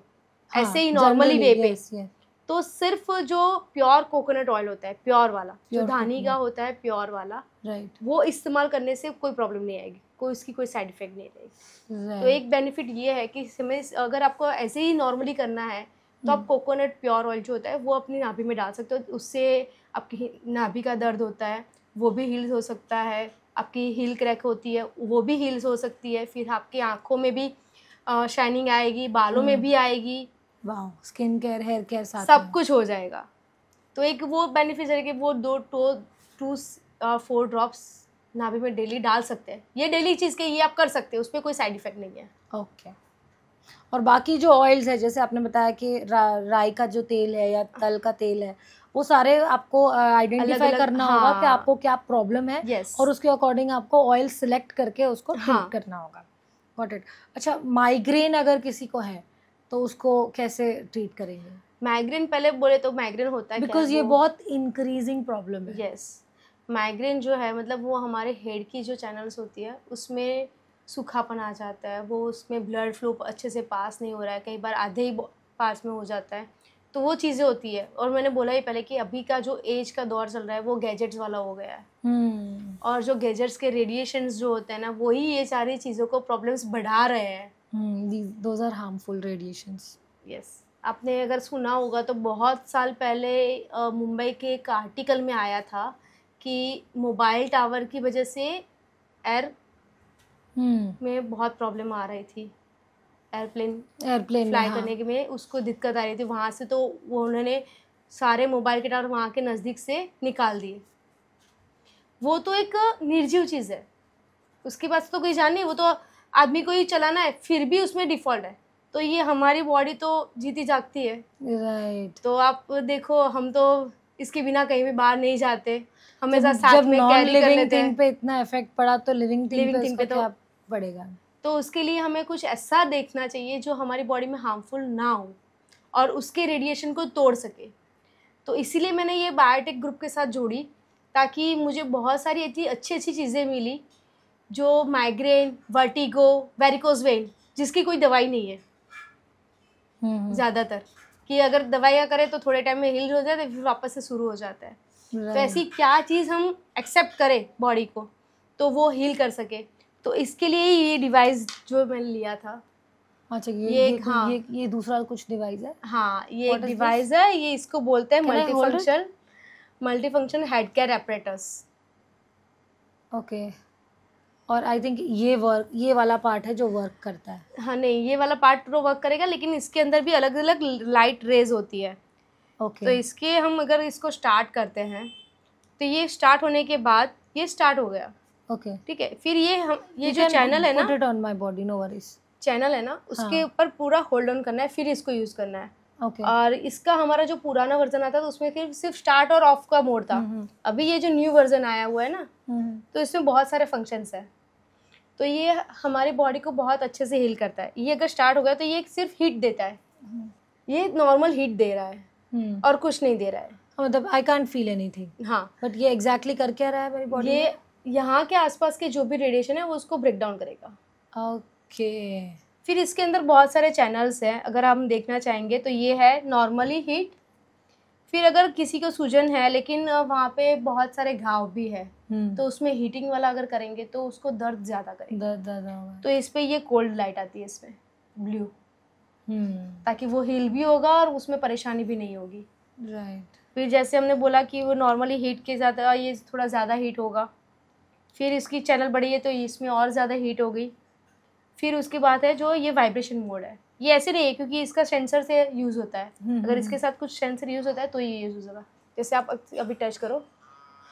ऐसे ही नॉर्मली वे पे, तो सिर्फ जो प्योर कोकोनट ऑयल होता है, प्योर वाला जो धानी का होता है, प्योर वाला, राइट, वो इस्तेमाल करने से कोई प्रॉब्लम नहीं आएगी, कोई उसकी कोई साइड इफेक्ट नहीं रहेगी। तो एक बेनिफिट ये है कि इसमें अगर आपको ऐसे ही नॉर्मली करना है तो आप कोकोनट प्योर ऑयल जो होता है वो अपनी नाभि में डाल सकते हो। उससे आपकी नाभि का दर्द होता है वो भी हील हो सकता है, आपकी हील क्रैक होती है वो भी हील्स हो सकती है, फिर आपकी आँखों में भी शाइनिंग आएगी, बालों में भी आएगी, वाह, स्किन केयर, हेयर केयर, सब कुछ हो जाएगा। तो एक वो बेनिफिट है कि वो 2 4 ड्रॉप्स नाभि में डेली डाल सकते हैं। ये डेली चीज़ के ये आप कर सकते हैं, उस पर कोई साइड इफेक्ट नहीं है। ओके। और बाकी जो ऑयल्स है, जैसे आपने बताया कि राई का जो तेल है या तल का तेल है, वो सारे आपको आइडेंटिफाई करना होगा कि आपको क्या प्रॉब्लम है। yes. और उसके अकॉर्डिंग आपको ऑयल सिलेक्ट करके उसको ट्रीट करना होगा। Got it. अच्छा, माइग्रेन अगर किसी को है तो उसको कैसे ट्रीट करेंगे? माइग्रेन पहले बोले तो माइग्रेन होता है बिकॉज ये बहुत इंक्रीजिंग प्रॉब्लम है। यस, माइग्रेन जो है मतलब वो हमारे हेड की जो चैनल्स होती है उसमें सूखापन आ जाता है, वो उसमें ब्लड फ्लो अच्छे से पास नहीं हो रहा है, कई बार आधे ही पास में हो जाता है, तो वो चीज़ें होती है। और मैंने बोला ही पहले कि अभी का जो एज का दौर चल रहा है वो गैजेट्स वाला हो गया है। और जो गैजेट्स के रेडिएशंस जो होते हैं ना, वही ये सारी चीज़ों को प्रॉब्लम्स बढ़ा रहे हैं। Those are harmful radiations. Yes. आपने अगर सुना होगा तो बहुत साल पहले मुंबई के एक आर्टिकल में आया था कि मोबाइल टावर की वजह से एयर में बहुत प्रॉब्लम आ रही थी। एयरप्लेन फ्लाई करने के में उसको दिक्कत आ रही थी वहाँ से, तो वो उन्होंने सारे मोबाइल के टावर वहाँ के नज़दीक से निकाल दिए। वो तो एक निर्जीव चीज़ है, उसके पास तो कोई जान नहीं, वो तो आदमी को ही चलाना है, फिर भी उसमें डिफ़ॉल्ट है। तो ये हमारी बॉडी तो जीती जागती है, राइट। तो आप देखो, हम तो इसके बिना कहीं भी बाहर नहीं जाते, हमेशा साथ में कैरी कर लेते हैं। पे इतना इफेक्ट पड़ा तो लिविंग थिंग पे क्या पड़ेगा? तो उसके लिए हमें कुछ ऐसा देखना चाहिए जो हमारी बॉडी में हार्मफुल ना हो और उसके रेडिएशन को तोड़ सके। तो इसीलिए मैंने ये बायोटेक ग्रुप के साथ जोड़ी, ताकि मुझे बहुत सारी इतनी अच्छी अच्छी चीज़ें मिली जो माइग्रेन, वर्टिगो, वेरिकोज वेन, जिसकी कोई दवाई नहीं है ज़्यादातर, कि अगर दवाइयाँ करें तो थोड़े टाइम में हील हो जाता है फिर वापस से शुरू हो जाता है। तो ऐसी क्या चीज़ हम एक्सेप्ट करें बॉडी को तो वो हील कर सके। तो इसके लिए ये डिवाइस जो मैंने लिया था। अच्छा, हाँ, ये दूसरा कुछ डिवाइस है? हाँ, ये एक डिवाइस है, ये इसको बोलते हैं multifunction head care apparatus. Okay. और आई थिंक ये वाला पार्ट है जो वर्क करता है। हाँ, नहीं, ये वाला पार्ट तो वर्क करेगा, लेकिन इसके अंदर भी अलग अलग लाइट रेज होती है। ओके। तो इसके हम अगर इसको स्टार्ट करते हैं तो ये स्टार्ट होने के बाद ये स्टार्ट हो गया। ओके, ठीक है। फिर ये जो चैनल है ना, put it on my body, no worries। Channel है ना, उसके ऊपर पूरा होल्ड ऑन करना है, फिर इसको यूज़ करना है। ओके। और इसका हमारा जो पुराना वर्जन आता था उसमें सिर्फ स्टार्ट और ऑफ का मोड था। अभी ये जो न्यू वर्जन आया हुआ है ना, तो इसमें बहुत सारे फंक्शंस हैं। तो ये हमारी बॉडी को बहुत अच्छे से हील करता है। ये अगर स्टार्ट हो गया तो ये सिर्फ हीट देता है, ये नॉर्मल हीट दे रहा है और कुछ नहीं दे रहा है। मतलब आई कांट फील एनीथिंग। हाँ, बट ये एग्जैक्टली कर क्या रहा है मेरी बॉडी? ये यहाँ के आसपास के जो भी रेडिएशन है वो उसको ब्रेक डाउन करेगा। ओके। फिर इसके अंदर बहुत सारे चैनल्स हैं, अगर हम देखना चाहेंगे तो ये है नॉर्मली हीट। फिर अगर किसी को सूजन है लेकिन वहाँ पे बहुत सारे घाव भी है तो उसमें हीटिंग वाला अगर करेंगे तो उसको दर्द ज़्यादा करेगा। दर्द होगा। तो इस पे ये कोल्ड लाइट आती है, इसमें ब्लू, ताकि वो हील भी होगा और उसमें परेशानी भी नहीं होगी। राइट। फिर जैसे हमने बोला कि वो नॉर्मली हीट के साथ ये थोड़ा ज़्यादा हीट होगा। फिर इसकी चैनल बड़ी है तो इसमें और ज़्यादा हीट हो गई। फिर उसके बाद है जो ये वाइब्रेशन मोड है। ये ऐसे नहीं है क्योंकि इसका सेंसर से यूज़ होता है। अगर इसके साथ कुछ सेंसर यूज़ होता है तो ये यूज़ होगा। जैसे आप अभी टच करो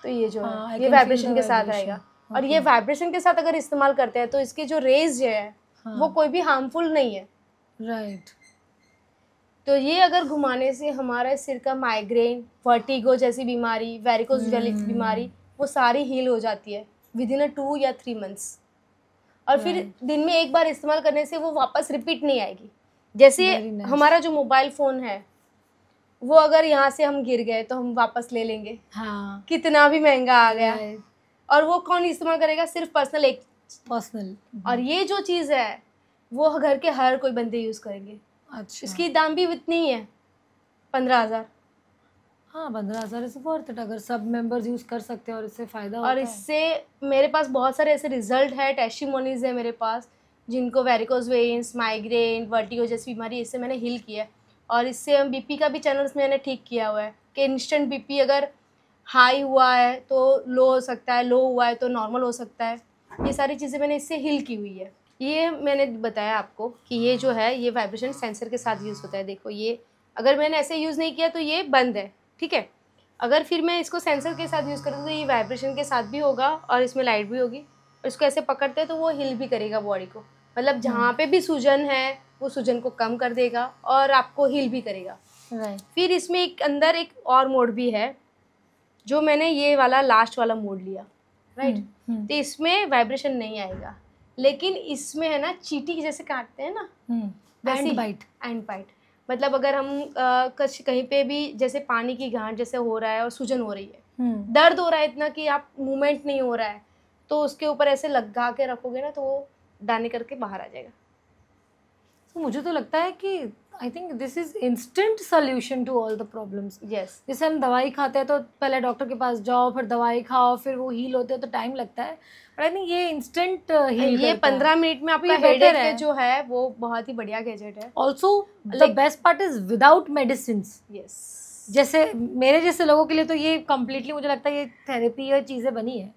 तो ये जो है ये वाइब्रेशन के साथ आएगा। और ये वाइब्रेशन के साथ अगर इस्तेमाल करते हैं तो इसके जो रेज है वो कोई भी हार्मफुल नहीं है। राइट। तो ये अगर घुमाने से हमारे सिर का माइग्रेन, वर्टिगो जैसी बीमारी, वेरिकोज बीमारी, वो सारी हील हो जाती है विदिन 2 या 3 मंथ्स। और फिर दिन में एक बार इस्तेमाल करने से वो वापस रिपीट नहीं आएगी। जैसे हमारा जो मोबाइल फ़ोन है वो अगर यहाँ से हम गिर गए तो हम वापस ले लेंगे। हाँ, कितना भी महंगा आ गया। और वो कौन इस्तेमाल करेगा? सिर्फ पर्सनल। और ये जो चीज़ है वो घर के हर कोई बंदे यूज़ करेंगे। अच्छा। इसकी दाम भी इतनी ही है, 15,000। हाँ, 15,000 इज वर्थ इट अगर सब मेंबर्स यूज़ कर सकते हैं और इससे फ़ायदा होता है। और इससे मेरे पास बहुत सारे ऐसे रिजल्ट है, टेस्टिमोनीज है मेरे पास, जिनको वेरिकोज वेन्स, माइग्रेन, वर्टिगो जैसी बीमारी इससे मैंने हील किया है। और इससे बीपी का भी चैनल्स मैंने ठीक किया हुआ है कि इंस्टेंट बीपी अगर हाई हुआ है तो लो हो सकता है, लो हुआ है तो नॉर्मल हो सकता है। ये सारी चीज़ें मैंने इससे हील की हुई है। ये मैंने बताया आपको कि ये जो है ये वाइब्रेशन सेंसर के साथ यूज़ होता है। देखो, ये अगर मैंने ऐसे यूज़ नहीं किया तो ये बंद है, ठीक है। अगर फिर मैं इसको सेंसर के साथ यूज़ करूँ तो ये वाइब्रेशन के साथ भी होगा और इसमें लाइट भी होगी। और इसको ऐसे पकड़ते हैं तो वो हिल भी करेगा बॉडी को, मतलब जहाँ पे भी सूजन है वो सूजन को कम कर देगा और आपको हील भी करेगा। फिर इसमें एक अंदर एक और मोड भी है जो मैंने ये वाला लास्ट वाला मोड लिया, राइट। तो इसमें वाइब्रेशन नहीं आएगा, लेकिन इसमें है ना चींटी जैसे काटते हैं ना, वैसे एंड बाइट। मतलब अगर हम कहीं पे भी जैसे पानी की गांठ जैसे हो रहा है और सूजन हो रही है, दर्द हो रहा है इतना कि आप मूवमेंट नहीं हो रहा है, तो उसके ऊपर ऐसे लगा के रखोगे ना तो वो दाने करके बाहर आ जाएगा। तो मुझे तो लगता है कि I think this is instant solution to all the problems. Yes. जैसे हम दवाई खाते हैं तो पहले डॉक्टर के पास जाओ, फिर दवाई खाओ, फिर वो हील होते हैं तो टाइम लगता है। बट आई थिंक ये इंस्टेंट हील, ये 15 मिनट में आपका हेडेक है जो है वो बहुत ही बढ़िया गैजेट है। Also the best part is without medicine. Yes. जैसे मेरे जैसे लोगों के लिए तो ये कम्प्लीटली मुझे लगता है ये थेरेपी या चीज़ें बनी है,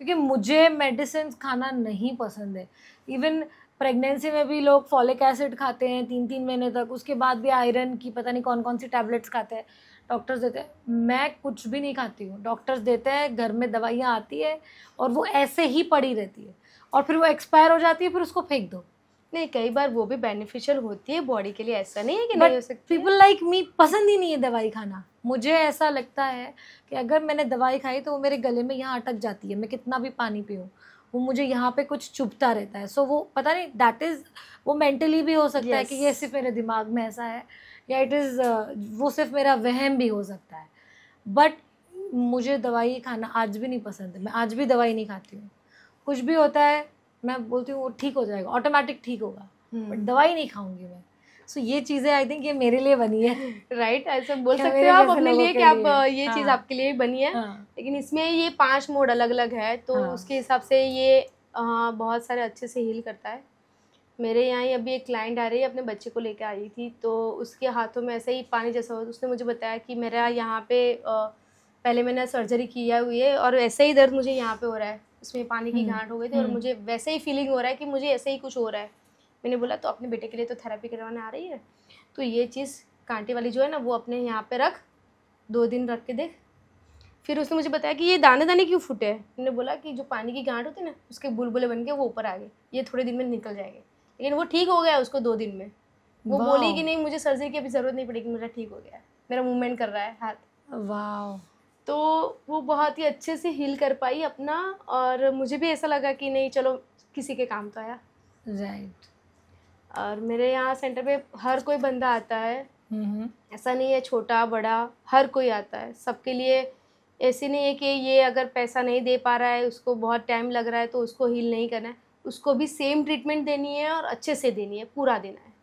क्योंकि मुझे मेडिसिन खाना नहीं पसंद है। इवन प्रेगनेंसी में भी लोग फॉलिक एसिड खाते हैं 3-3 महीने तक, उसके बाद भी आयरन की पता नहीं कौन कौन सी टैबलेट्स खाते हैं, डॉक्टर्स देते हैं। मैं कुछ भी नहीं खाती हूँ, डॉक्टर्स देते हैं, घर में दवाइयाँ आती है और वो ऐसे ही पड़ी रहती है और फिर वो एक्सपायर हो जाती है, फिर उसको फेंक दो। नहीं, कई बार वो भी बेनिफिशियल होती है बॉडी के लिए, ऐसा नहीं है कि नहीं हो सकती। पीपल लाइक मी पसंद ही नहीं है दवाई खाना। मुझे ऐसा लगता है कि अगर मैंने दवाई खाई तो वो मेरे गले में यहाँ अटक जाती है, मैं कितना भी पानी पीऊँ वो मुझे यहाँ पे कुछ चुभता रहता है. सो वो पता नहीं, दैट इज, वो मेंटली भी हो सकता है कि ये सिर्फ मेरे दिमाग में ऐसा है, या इट इज़ वो सिर्फ मेरा वहम भी हो सकता है. बट मुझे दवाई खाना आज भी नहीं पसंद है. मैं आज भी दवाई नहीं खाती हूँ. कुछ भी होता है मैं बोलती हूँ वो ठीक हो जाएगा, ऑटोमेटिक ठीक होगा, बट दवाई नहीं खाऊंगी मैं. सो ये चीज़ें आई थिंक ये मेरे लिए बनी है. राइट, ऐसा बोल क्या सकते मेरे हो आप जैसे अपने लोगों लिए के कि आप लिए? ये चीज़ हाँ. आपके लिए ही बनी है. हाँ. लेकिन इसमें ये 5 मोड अलग अलग है, तो हाँ. उसके हिसाब से ये बहुत सारे अच्छे से हील करता है. मेरे यहाँ ही अभी एक क्लाइंट आ रही है, अपने बच्चे को लेकर आई थी, तो उसके हाथों में ऐसे ही पानी जैसा हो. उसने मुझे बताया कि मेरा यहाँ पे पहले मैंने सर्जरी किया हुई है और ऐसे ही दर्द मुझे यहाँ पे हो रहा है, उसमें पानी की गांठ हो गई थी और मुझे वैसे ही फीलिंग हो रहा है कि मुझे ऐसे ही कुछ हो रहा है. मैंने बोला तो अपने बेटे के लिए तो थेरेपी करवाने आ रही है, तो ये चीज़ कांटे वाली जो है ना वो अपने यहाँ पे रख, 2 दिन रख के देख. फिर उसने मुझे बताया कि ये दाने दाने क्यों फूटे हैं. मैंने बोला कि जो पानी की गांठ होती है ना उसके बुलबुले बन के वो ऊपर आ गए, ये थोड़े दिन में निकल जाएंगे. लेकिन वो ठीक हो गया उसको 2 दिन में. वो बोली कि नहीं मुझे सर्जरी की अभी ज़रूरत नहीं पड़ेगी, मेरा ठीक हो गया, मेरा मूवमेंट कर रहा है हाथ. वाह. तो वो बहुत ही अच्छे से हील कर पाई अपना, और मुझे भी ऐसा लगा कि नहीं चलो किसी के काम तो आया. राइट. और मेरे यहाँ सेंटर पे हर कोई बंदा आता है, ऐसा नहीं है छोटा बड़ा, हर कोई आता है. सबके लिए ऐसे नहीं है कि ये अगर पैसा नहीं दे पा रहा है, उसको बहुत टाइम लग रहा है तो उसको हील नहीं करना है. उसको भी सेम ट्रीटमेंट देनी है और अच्छे से देनी है, पूरा देना है.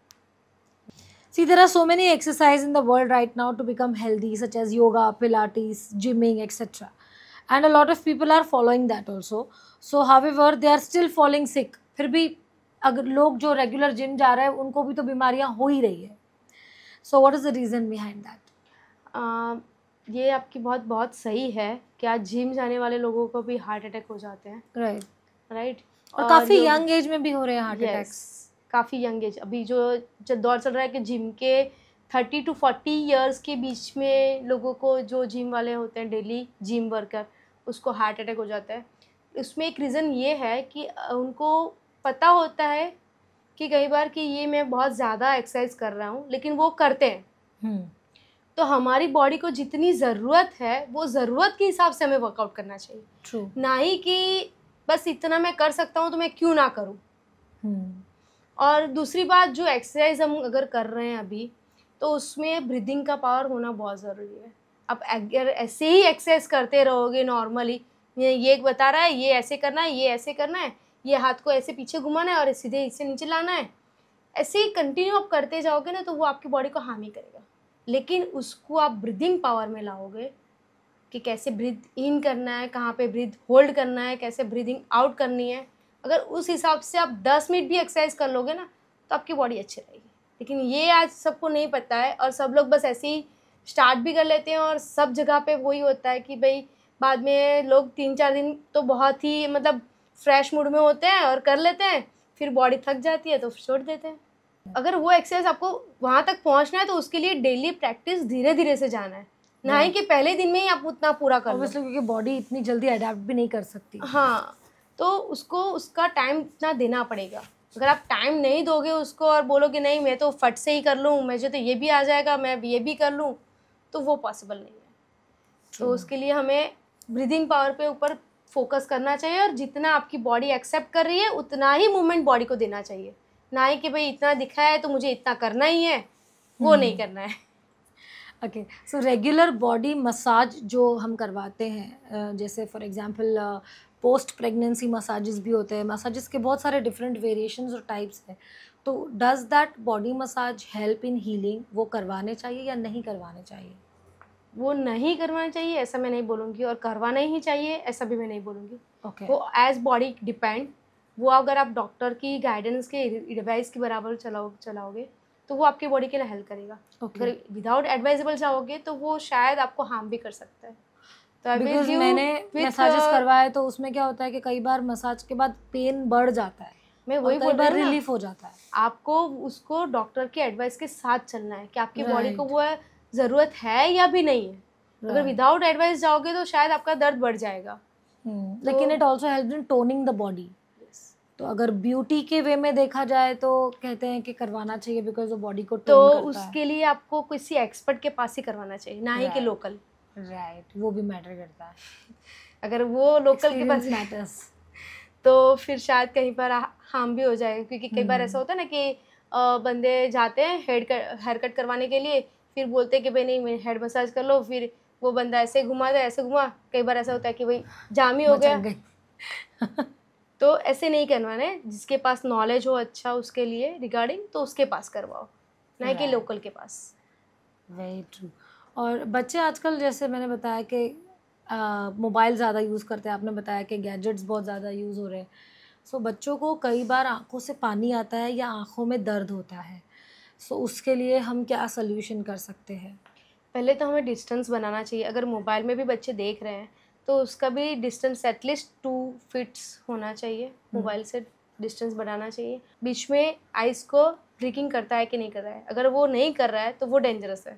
See, there are so many exercises in the world right now to become healthy, such as yoga, Pilates, gymming, etc. And a lot of people are following that also. So, however, they are still falling sick. फिर भी अगर लोग जो regular gym जा रहे हैं उनको भी तो बीमारियां हो ही रही है. So, what is the reason behind that? ये आपकी बहुत सही है. क्या जिम जाने वाले लोगों को भी हार्ट अटैक हो जाते हैं. राइट. और काफ़ी यंग एज में भी हो रहे हैं हार्ट अटैक्स. काफ़ी यंग एज. अभी जो दौर चल रहा है कि जिम के 30 to 40 ईयर्स के बीच में लोगों को, जो जिम वाले होते हैं डेली जिम वर्कर, उसको हार्ट अटैक हो जाता है. उसमें एक रीज़न ये है कि उनको पता होता है कि कई बार कि ये मैं बहुत ज़्यादा एक्सरसाइज कर रहा हूँ, लेकिन वो करते हैं. तो हमारी बॉडी को जितनी ज़रूरत है वो ज़रूरत के हिसाब से हमें वर्कआउट करना चाहिए. True. ना ही कि बस इतना मैं कर सकता हूँ तो मैं क्यों ना करूँ. और दूसरी बात, जो एक्सरसाइज हम अगर कर रहे हैं अभी, तो उसमें ब्रीदिंग का पावर होना बहुत ज़रूरी है. अब अगर ऐसे ही एक्सरसाइज करते रहोगे नॉर्मली, ये बता रहा है ये ऐसे करना है, ये ऐसे करना है, ये हाथ को ऐसे पीछे घुमाना है और सीधे इससे नीचे लाना है, ऐसे ही कंटिन्यू आप करते जाओगे ना तो वो आपकी बॉडी को हार्म ही करेगा. लेकिन उसको आप ब्रीदिंग पावर में लाओगे कि कैसे ब्रीथ इन करना है, कहाँ पे ब्रीथ होल्ड करना है, कैसे ब्रीदिंग आउट करनी है. अगर उस हिसाब से आप 10 मिनट भी एक्सरसाइज कर लोगे ना तो आपकी बॉडी अच्छी रहेगी. लेकिन ये आज सबको नहीं पता है और सब लोग बस ऐसे ही स्टार्ट भी कर लेते हैं, और सब जगह पे वही होता है कि भाई बाद में लोग 3-4 दिन तो बहुत ही मतलब फ्रेश मूड में होते हैं और कर लेते हैं, फिर बॉडी थक जाती है तो छोड़ देते हैं. अगर वो एक्सरसाइज आपको वहाँ तक पहुँचना है तो उसके लिए डेली प्रैक्टिस धीरे धीरे से जाना है, ना ही कि पहले दिन में ही आप उतना पूरा कर लो. क्योंकि बॉडी इतनी जल्दी अडेप्ट भी नहीं कर सकती. हाँ, तो उसको उसका टाइम इतना देना पड़ेगा. अगर आप टाइम नहीं दोगे उसको और बोलोगे नहीं मैं तो फट से ही कर लूँ, मुझे तो ये भी आ जाएगा, मैं ये भी कर लूँ, तो वो पॉसिबल नहीं है. तो उसके लिए हमें ब्रीदिंग पावर पे ऊपर फोकस करना चाहिए, और जितना आपकी बॉडी एक्सेप्ट कर रही है उतना ही मूवमेंट बॉडी को देना चाहिए. ना ही कि भाई इतना दिखा है तो मुझे इतना करना ही है, वो नहीं करना है. Okay. So regular body massage जो हम करवाते हैं, जैसे for example post pregnancy massages भी होते हैं. मसाजेस के बहुत सारे डिफरेंट वेरिएशंस और टाइप्स हैं. तो does that body massage help in healing? वो करवाने चाहिए या नहीं करवाने चाहिए? वो नहीं करवाना चाहिए ऐसा मैं नहीं बोलूँगी, और करवाना ही चाहिए ऐसा भी मैं नहीं बोलूँगी. ओके. वो एज बॉडी डिपेंड. वो अगर आप डॉक्टर की गाइडेंस के एडवाइस के बराबर चलाओगे तो वो आपकी बॉडी के लिए हेल्प करेगा. अगर विदाउट एडवाइजेबल चाहोगे तो वो शायद आपको हार्म भी कर सकता है. तो बिकॉज मैंने मसाजेस करवाए तो उसमें क्या होता है कि कई बार मसाज के बाद पेन बढ़ जाता है, मैं वही कई बार रिलीफ हो जाता है. आपको उसको डॉक्टर की एडवाइस के साथ चलना है कि आपकी बॉडी को वो ज़रूरत है या भी नहीं है. अगर विदाउट एडवाइस जाओगे तो शायद आपका दर्द बढ़ जाएगा. लेकिन it also helps in toning the body. तो अगर ब्यूटी के वे में देखा जाए तो कहते हैं कि करवाना चाहिए बिकॉज वो बॉडी को टोन करता है. उसके लिए आपको किसी एक्सपर्ट के पास ही करवाना चाहिए, ना ही कि लोकल. राइट. वो भी मैटर करता है. अगर वो लोकल के पास मैटर्स तो फिर शायद कहीं पर हार्म भी हो जाएगा, क्योंकि कई बार ऐसा होता है ना कि बंदे जाते हैं हेयर कट करवाने के लिए, फिर बोलते हैं कि भाई नहीं हेड मसाज कर लो, फिर वो बंदा ऐसे घुमा दे ऐसे घुमा, कई बार ऐसा होता है कि भाई जाम ही हो गया। तो ऐसे नहीं करवाना है, जिसके पास नॉलेज हो अच्छा उसके लिए रिगार्डिंग, तो उसके पास करवाओ, ना कि लोकल के पास। Very true. और बच्चे आजकल जैसे मैंने बताया कि मोबाइल ज़्यादा यूज़ करते हैं, आपने बताया कि गैजेट्स बहुत ज़्यादा यूज़ हो रहे हैं, सो बच्चों को कई बार आंखों से पानी आता है या आंखों में दर्द होता है, सो उसके लिए हम क्या सोल्यूशन कर सकते हैं? पहले तो हमें डिस्टेंस बनाना चाहिए। अगर मोबाइल में भी बच्चे देख रहे हैं तो उसका भी डिस्टेंस एटलीस्ट 2 फीट्स होना चाहिए, मोबाइल से डिस्टेंस बनाना चाहिए। बीच में आइज़ को ब्लिंकिंग करता है कि नहीं कर रहा है, अगर वो नहीं कर रहा है तो वो डेंजरस है।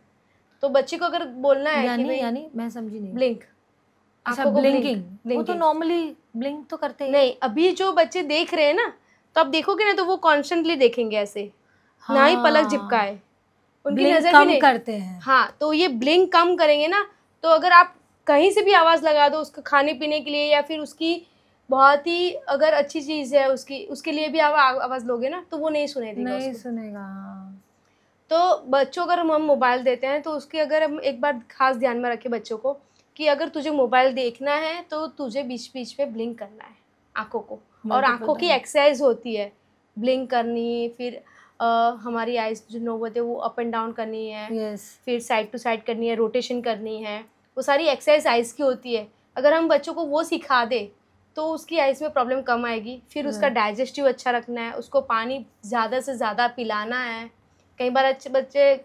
तो बच्चे को अगर बोलना है कि भाई यानी मैं समझी नहीं। ब्लिंक, अच्छा, ब्लिंकिंग, वो तो नॉर्मली ब्लिंक तो करते हैं। नहीं, अभी जो बच्चे देख रहे हैं ना, तो आप देखोगे ना तो वो कॉन्स्टेंटली देखेंगे ऐसे, ना ही पलक झिपकाए, उनकी नजर भी नहीं करते हैं। हाँ, तो ये ब्लिंक कम करेंगे ना, तो अगर आप कहीं से भी आवाज़ लगा दो उसका खाने पीने के लिए, या फिर उसकी बहुत ही अगर अच्छी चीज़ है उसके लिए भी आप आवाज़ लोगे ना, तो वो नहीं सुनेगा। तो बच्चों अगर हम मोबाइल देते हैं तो उसकी अगर हम एक बार खास ध्यान में रखें बच्चों को कि अगर तुझे मोबाइल देखना है तो तुझे बीच बीच में ब्लिंक करना है आँखों को, और आँखों की एक्सरसाइज होती है ब्लिंक करनी, फिर हमारी आइज जो नोब होते हैं वो अप एंड डाउन करनी है, फिर साइड टू साइड करनी है, रोटेशन करनी है, वो सारी एक्सरसाइज आइज की होती है। अगर हम बच्चों को वो सिखा दे तो उसकी आइज में प्रॉब्लम कम आएगी। फिर उसका डाइजेस्टिव अच्छा रखना है, उसको पानी ज़्यादा से ज़्यादा पिलाना है। कई बार अच्छे बच्चे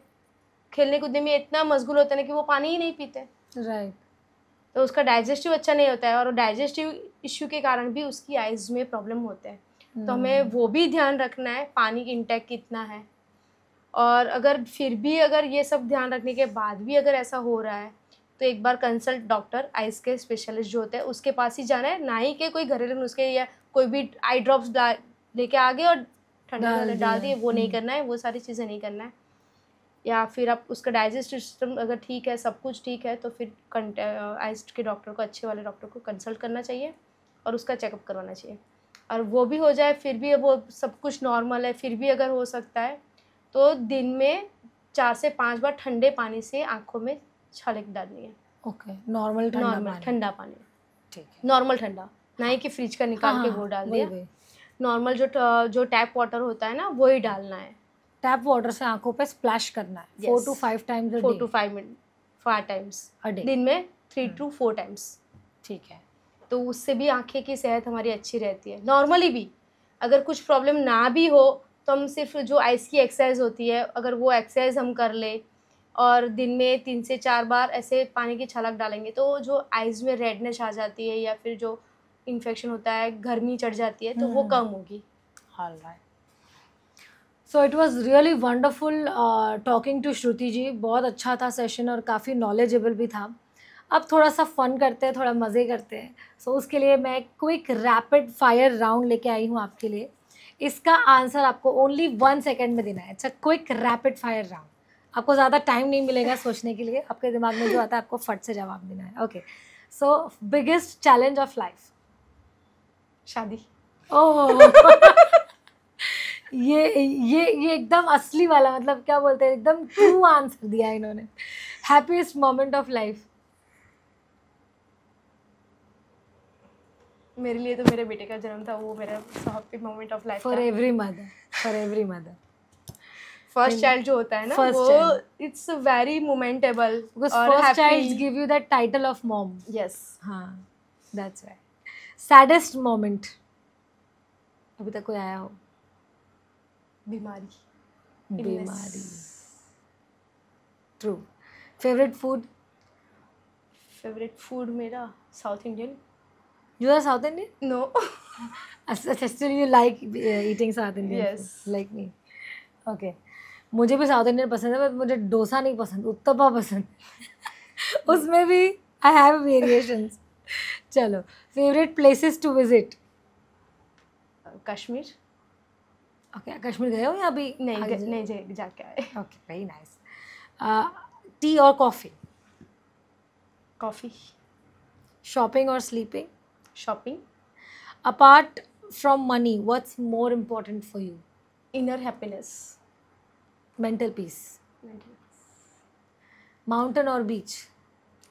खेलने कूदने में इतना मशगूल होते हैं कि वो पानी ही नहीं पीते, राइट, तो उसका डाइजेस्टिव अच्छा नहीं होता है, और डाइजेस्टिव इश्यू के कारण भी उसकी आइज में प्रॉब्लम होते हैं। तो हमें वो भी ध्यान रखना है पानी की इंटेक कितना है। और अगर फिर भी अगर ये सब ध्यान रखने के बाद भी अगर ऐसा हो रहा है तो एक बार कंसल्ट डॉक्टर, आइज के स्पेशलिस्ट जो होते हैं उसके पास ही जाना है, ना ही कि कोई घरेलू नुस्खे या कोई भी आई ड्रॉप्स लेके आ गए और ठंडे डाल दिए, वो नहीं करना है, वो सारी चीज़ें नहीं करना है। या फिर आप उसका डाइजेस्टिव सिस्टम अगर ठीक है, सब कुछ ठीक है, तो फिर आइज के डॉक्टर को, अच्छे वाले डॉक्टर को कंसल्ट करना चाहिए और उसका चेकअप करवाना चाहिए। और वो भी हो जाए, फिर भी वो सब कुछ नॉर्मल है, फिर भी अगर हो सकता है तो दिन में 4 से 5 बार ठंडे पानी से आँखों में छलक डालनी है। ओके, नॉर्मल ठंडा पानी, ठीक है, नॉर्मल ठंडा, ना ही कि फ्रिज का निकाल के वो डाल दिया। नॉर्मल जो टैप वाटर होता है ना वो ही डालना है। टैप वाटर से आंखों पे स्प्लैश करना है 4 to 5 टाइम्स 4 to 5 टाइम्स दिन में 3 to 4 टाइम्स, ठीक है। तो उससे भी आँखें की सेहत हमारी अच्छी रहती है। नॉर्मली भी अगर कुछ प्रॉब्लम ना भी हो तो हम सिर्फ जो आइज़ की एक्सरसाइज होती है, अगर वो एक्सरसाइज हम कर ले और दिन में 3 से 4 बार ऐसे पानी की छलक डालेंगे तो जो आइज़ में रेडनेस आ जाती है या फिर जो इन्फेक्शन होता है, गर्मी चढ़ जाती है, तो वो कम होगी। So it was really wonderful talking to Shruti ji. बहुत अच्छा था सेशन और काफ़ी नॉलेजेबल भी था। अब थोड़ा सा फन करते हैं, थोड़ा मज़े करते हैं। सो उसके लिए मैं क्विक रैपिड फायर राउंड लेके आई हूँ आपके लिए। इसका आंसर आपको ओनली 1 सेकेंड में देना है। It's a quick rapid fire round. आपको ज़्यादा टाइम नहीं मिलेगा सोचने के लिए, आपके दिमाग में जो आता है आपको फट से जवाब देना है। Okay, so biggest challenge of life? शादी। ओह ये एकदम असली वाला, मतलब क्या बोलते हैं, एकदम ट्रू आंसर दिया इन्होंने। Happiest moment of life? मेरे लिए तो मेरे बेटे का जन्म था, वो मेरा हैप्पी मोमेंट ऑफ लाइफ था। For every mother first child जो होता है ना, वो it's very momentable, because first child give you that title of mom. Yes, हाँ, दैट्स व्हाई। सैडेस्ट मोमेंट अभी तक कोई आया हो? बीमारी। True. Favourite food? Favourite food मेरा South Indian. You are South Indian? No. Still you like eating South Indian? Yes. Food, like me. Okay. मुझे भी साउथ इंडियन पसंद है, बट मुझे डोसा नहीं पसंद, उत्तपा पसंद। उसमें भी आई हैव वेरिएशंस। चलो, favourite places to visit? Kashmir. Okay, Kashmir गए हो या अभी? नहीं जाके आए। Okay, very nice. टी और कॉफ़ी? कॉफ़ी। शॉपिंग और sleeping? Shopping. Apart from money, what's more important for you? Inner happiness. Mental peace. Mountain or beach?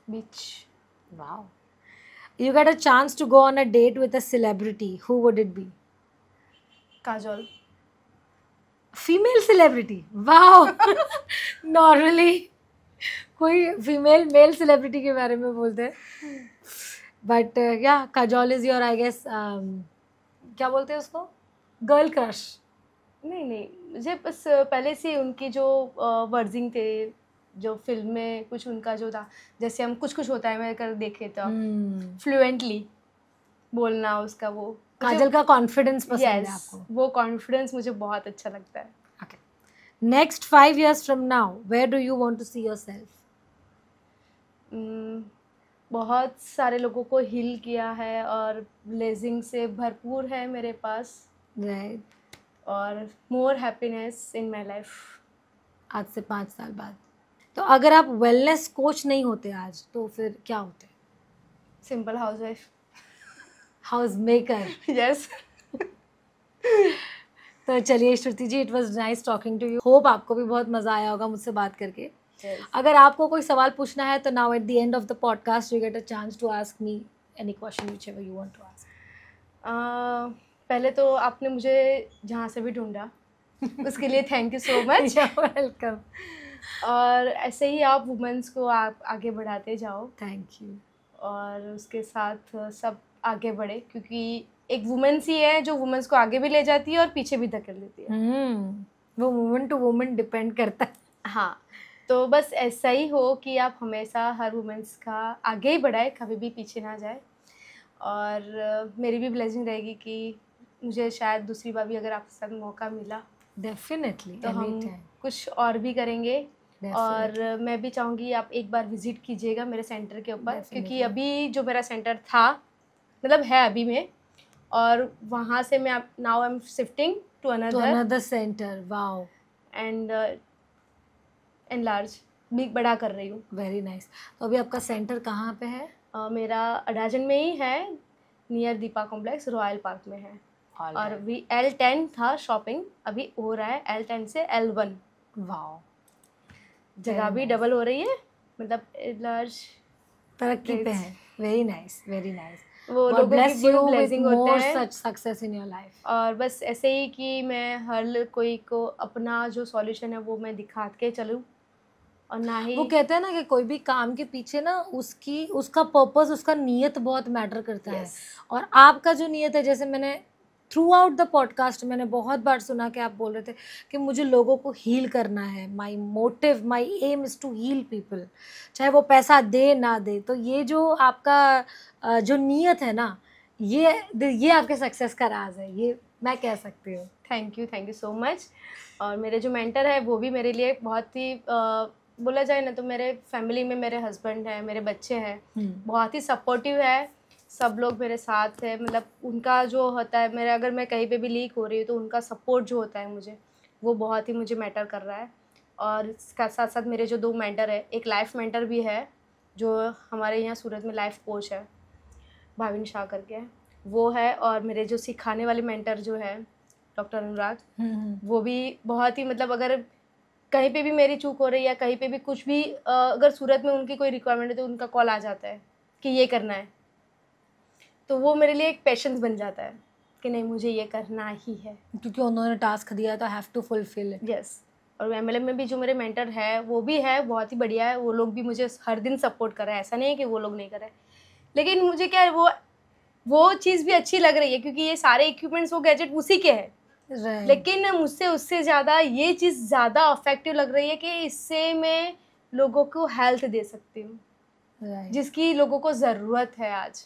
Beach. Wow. You get a chance to go on a date with a celebrity. Who would it be? Kajol. Female celebrity. Wow. Normally कोई female male celebrity के बारे में बोलते हैं, but या Kajol is your I guess क्या बोलते हैं उसको, गर्ल क्रश? नहीं, मुझे बस पहले से उनकी जो वर्जिंग थे, जो फिल्म में कुछ उनका जो था, जैसे हम कुछ कुछ होता है मैं कर देखे तो फ्लुएंटली बोलना उसका, वो काजल का कॉन्फिडेंस पसंद है आपको? वो कॉन्फिडेंस मुझे बहुत अच्छा लगता है. Okay, next 5 years from now, where do you want to see yourself? बहुत सारे लोगों को हील किया है और ब्लेसिंग से भरपूर है मेरे पास, राइट, और more happiness in my life. आज से 5 साल बाद. तो अगर आप वेलनेस कोच नहीं होते आज, तो फिर क्या होते? Simple housewife. House maker. Yes. तो चलिए Shruti ji, it was nice talking to you. Hope आपको भी बहुत मज़ा आया होगा मुझसे बात करके. Yes. अगर आपको कोई सवाल पूछना है तो now at the end of the podcast you get a chance to ask me any question whichever you want to ask. पहले तो आपने मुझे जहाँ से भी ढूंढा उसके लिए thank you so much. Welcome. और ऐसे ही आप वुमेन्स को आप आगे बढ़ाते जाओ. Thank you. और उसके साथ सब आगे बढ़े, क्योंकि एक वुमेन्स ही है जो वुमेन्स को आगे भी ले जाती है और पीछे भी धकेल देती है. वो वुमन टू वुमन डिपेंड करता है. हाँ, तो बस ऐसा ही हो कि आप हमेशा हर वुमेन्स का आगे ही बढ़ाए, कभी भी पीछे ना जाए. और मेरी भी ब्लेसिंग रहेगी कि मुझे शायद दूसरी बार भी अगर आपके साथ मौका मिला डेफिनेटली तो हम कुछ और भी करेंगे. और मैं भी चाहूँगी आप एक बार विजिट कीजिएगा मेरे सेंटर के ऊपर, क्योंकि अभी जो मेरा सेंटर था, मतलब है अभी में, और वहाँ से मैं now I am shifting to another centre. Wow. And enlarge भी बड़ा कर रही हूँ. Very nice. तो अभी आपका सेंटर कहाँ पे है? मेरा अडाजन में ही है, near Deepa complex, royal park में है. और अभी L10 था शॉपिंग, अभी हो रहा है L10 से L1. वाओ. जगह भी डबल हो रही है, मतलब लार्ज तरक्की पे है. Very nice, very nice. वो लोगों की ब्लेसिंग होते हैं. सच सक्सेस इन योर लाइफ. और बस ऐसे ही कि मैं हर कोई को अपना जो सॉल्यूशन है वो मैं दिखा के चलूँ. और ना ही वो कहते हैं ना कि कोई भी काम के पीछे ना उसका पर्पस, उसका नीयत बहुत मैटर करता है. और आपका जो नीयत है, जैसे मैंने थ्रू आउट द पॉडकास्ट मैंने बहुत बार सुना कि आप बोल रहे थे कि मुझे लोगों को हील करना है. My motive, my aim is to heal people, चाहे वो पैसा दे ना दे. तो ये जो आपका जो नीयत है ना, ये आपके सक्सेस का राज है, ये मैं कह सकती हूँ. Thank you so much. और मेरे जो मेंटर है वो भी मेरे लिए बहुत ही बोला जाए ना तो मेरे फैमिली में मेरे हस्बैंड हैं, मेरे बच्चे हैं, बहुत ही सपोर्टिव है. सब लोग मेरे साथ है, मतलब उनका जो होता है, मेरा अगर मैं कहीं पे भी लीक हो रही हूँ तो उनका सपोर्ट जो होता है मुझे, वो बहुत ही मुझे मैटर कर रहा है. और इसका साथ साथ मेरे जो 2 मेंटर है, एक लाइफ मेंटर भी है जो हमारे यहाँ सूरत में लाइफ कोच है, भाविन शाह करके वो है. और मेरे जो सिखाने वाले मेंटर जो है डॉक्टर अनुराग, वो भी बहुत ही, मतलब अगर कहीं पे भी मेरी चूक हो रही है, कहीं पे भी कुछ भी अगर सूरत में उनकी कोई रिक्वायरमेंट है तो उनका कॉल आ जाता है कि ये करना है. तो वो मेरे लिए एक पेशेंस बन जाता है कि नहीं मुझे ये करना ही है, क्योंकि उन्होंने टास्क दिया तो have to fulfil it. Yes. और MLM में भी जो मेरे मेंटर है वो भी है, बहुत ही बढ़िया है. वो लोग भी मुझे हर दिन सपोर्ट कर रहे हैं, ऐसा नहीं है कि वो लोग नहीं कर रहे. लेकिन मुझे क्या है, वो चीज़ भी अच्छी लग रही है, क्योंकि ये सारे इक्विपमेंट्स, वो गैजेट उसी के हैं. लेकिन मुझसे उससे ज़्यादा ये चीज़ ज़्यादा अफेक्टिव लग रही है कि इससे मैं लोगों को हेल्थ दे सकती हूँ, जिसकी लोगों को ज़रूरत है आज.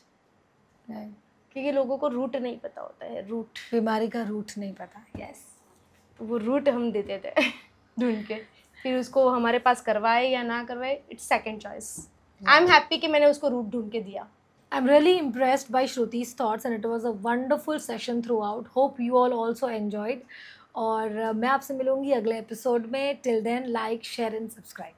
क्योंकि लोगों को रूट नहीं पता होता है, रूट, बीमारी का रूट नहीं पता. यस. वो रूट हम देते थे ढूंढ के, फिर उसको हमारे पास करवाए या ना करवाए, it's second choice. I am happy कि मैंने उसको रूट ढूंढ के दिया. I'm really impressed by Shruti's thoughts and it was a wonderful session throughout. Hope you all also enjoyed. और मैं आपसे मिलूंगी अगले एपिसोड में. Till then, like, share and subscribe.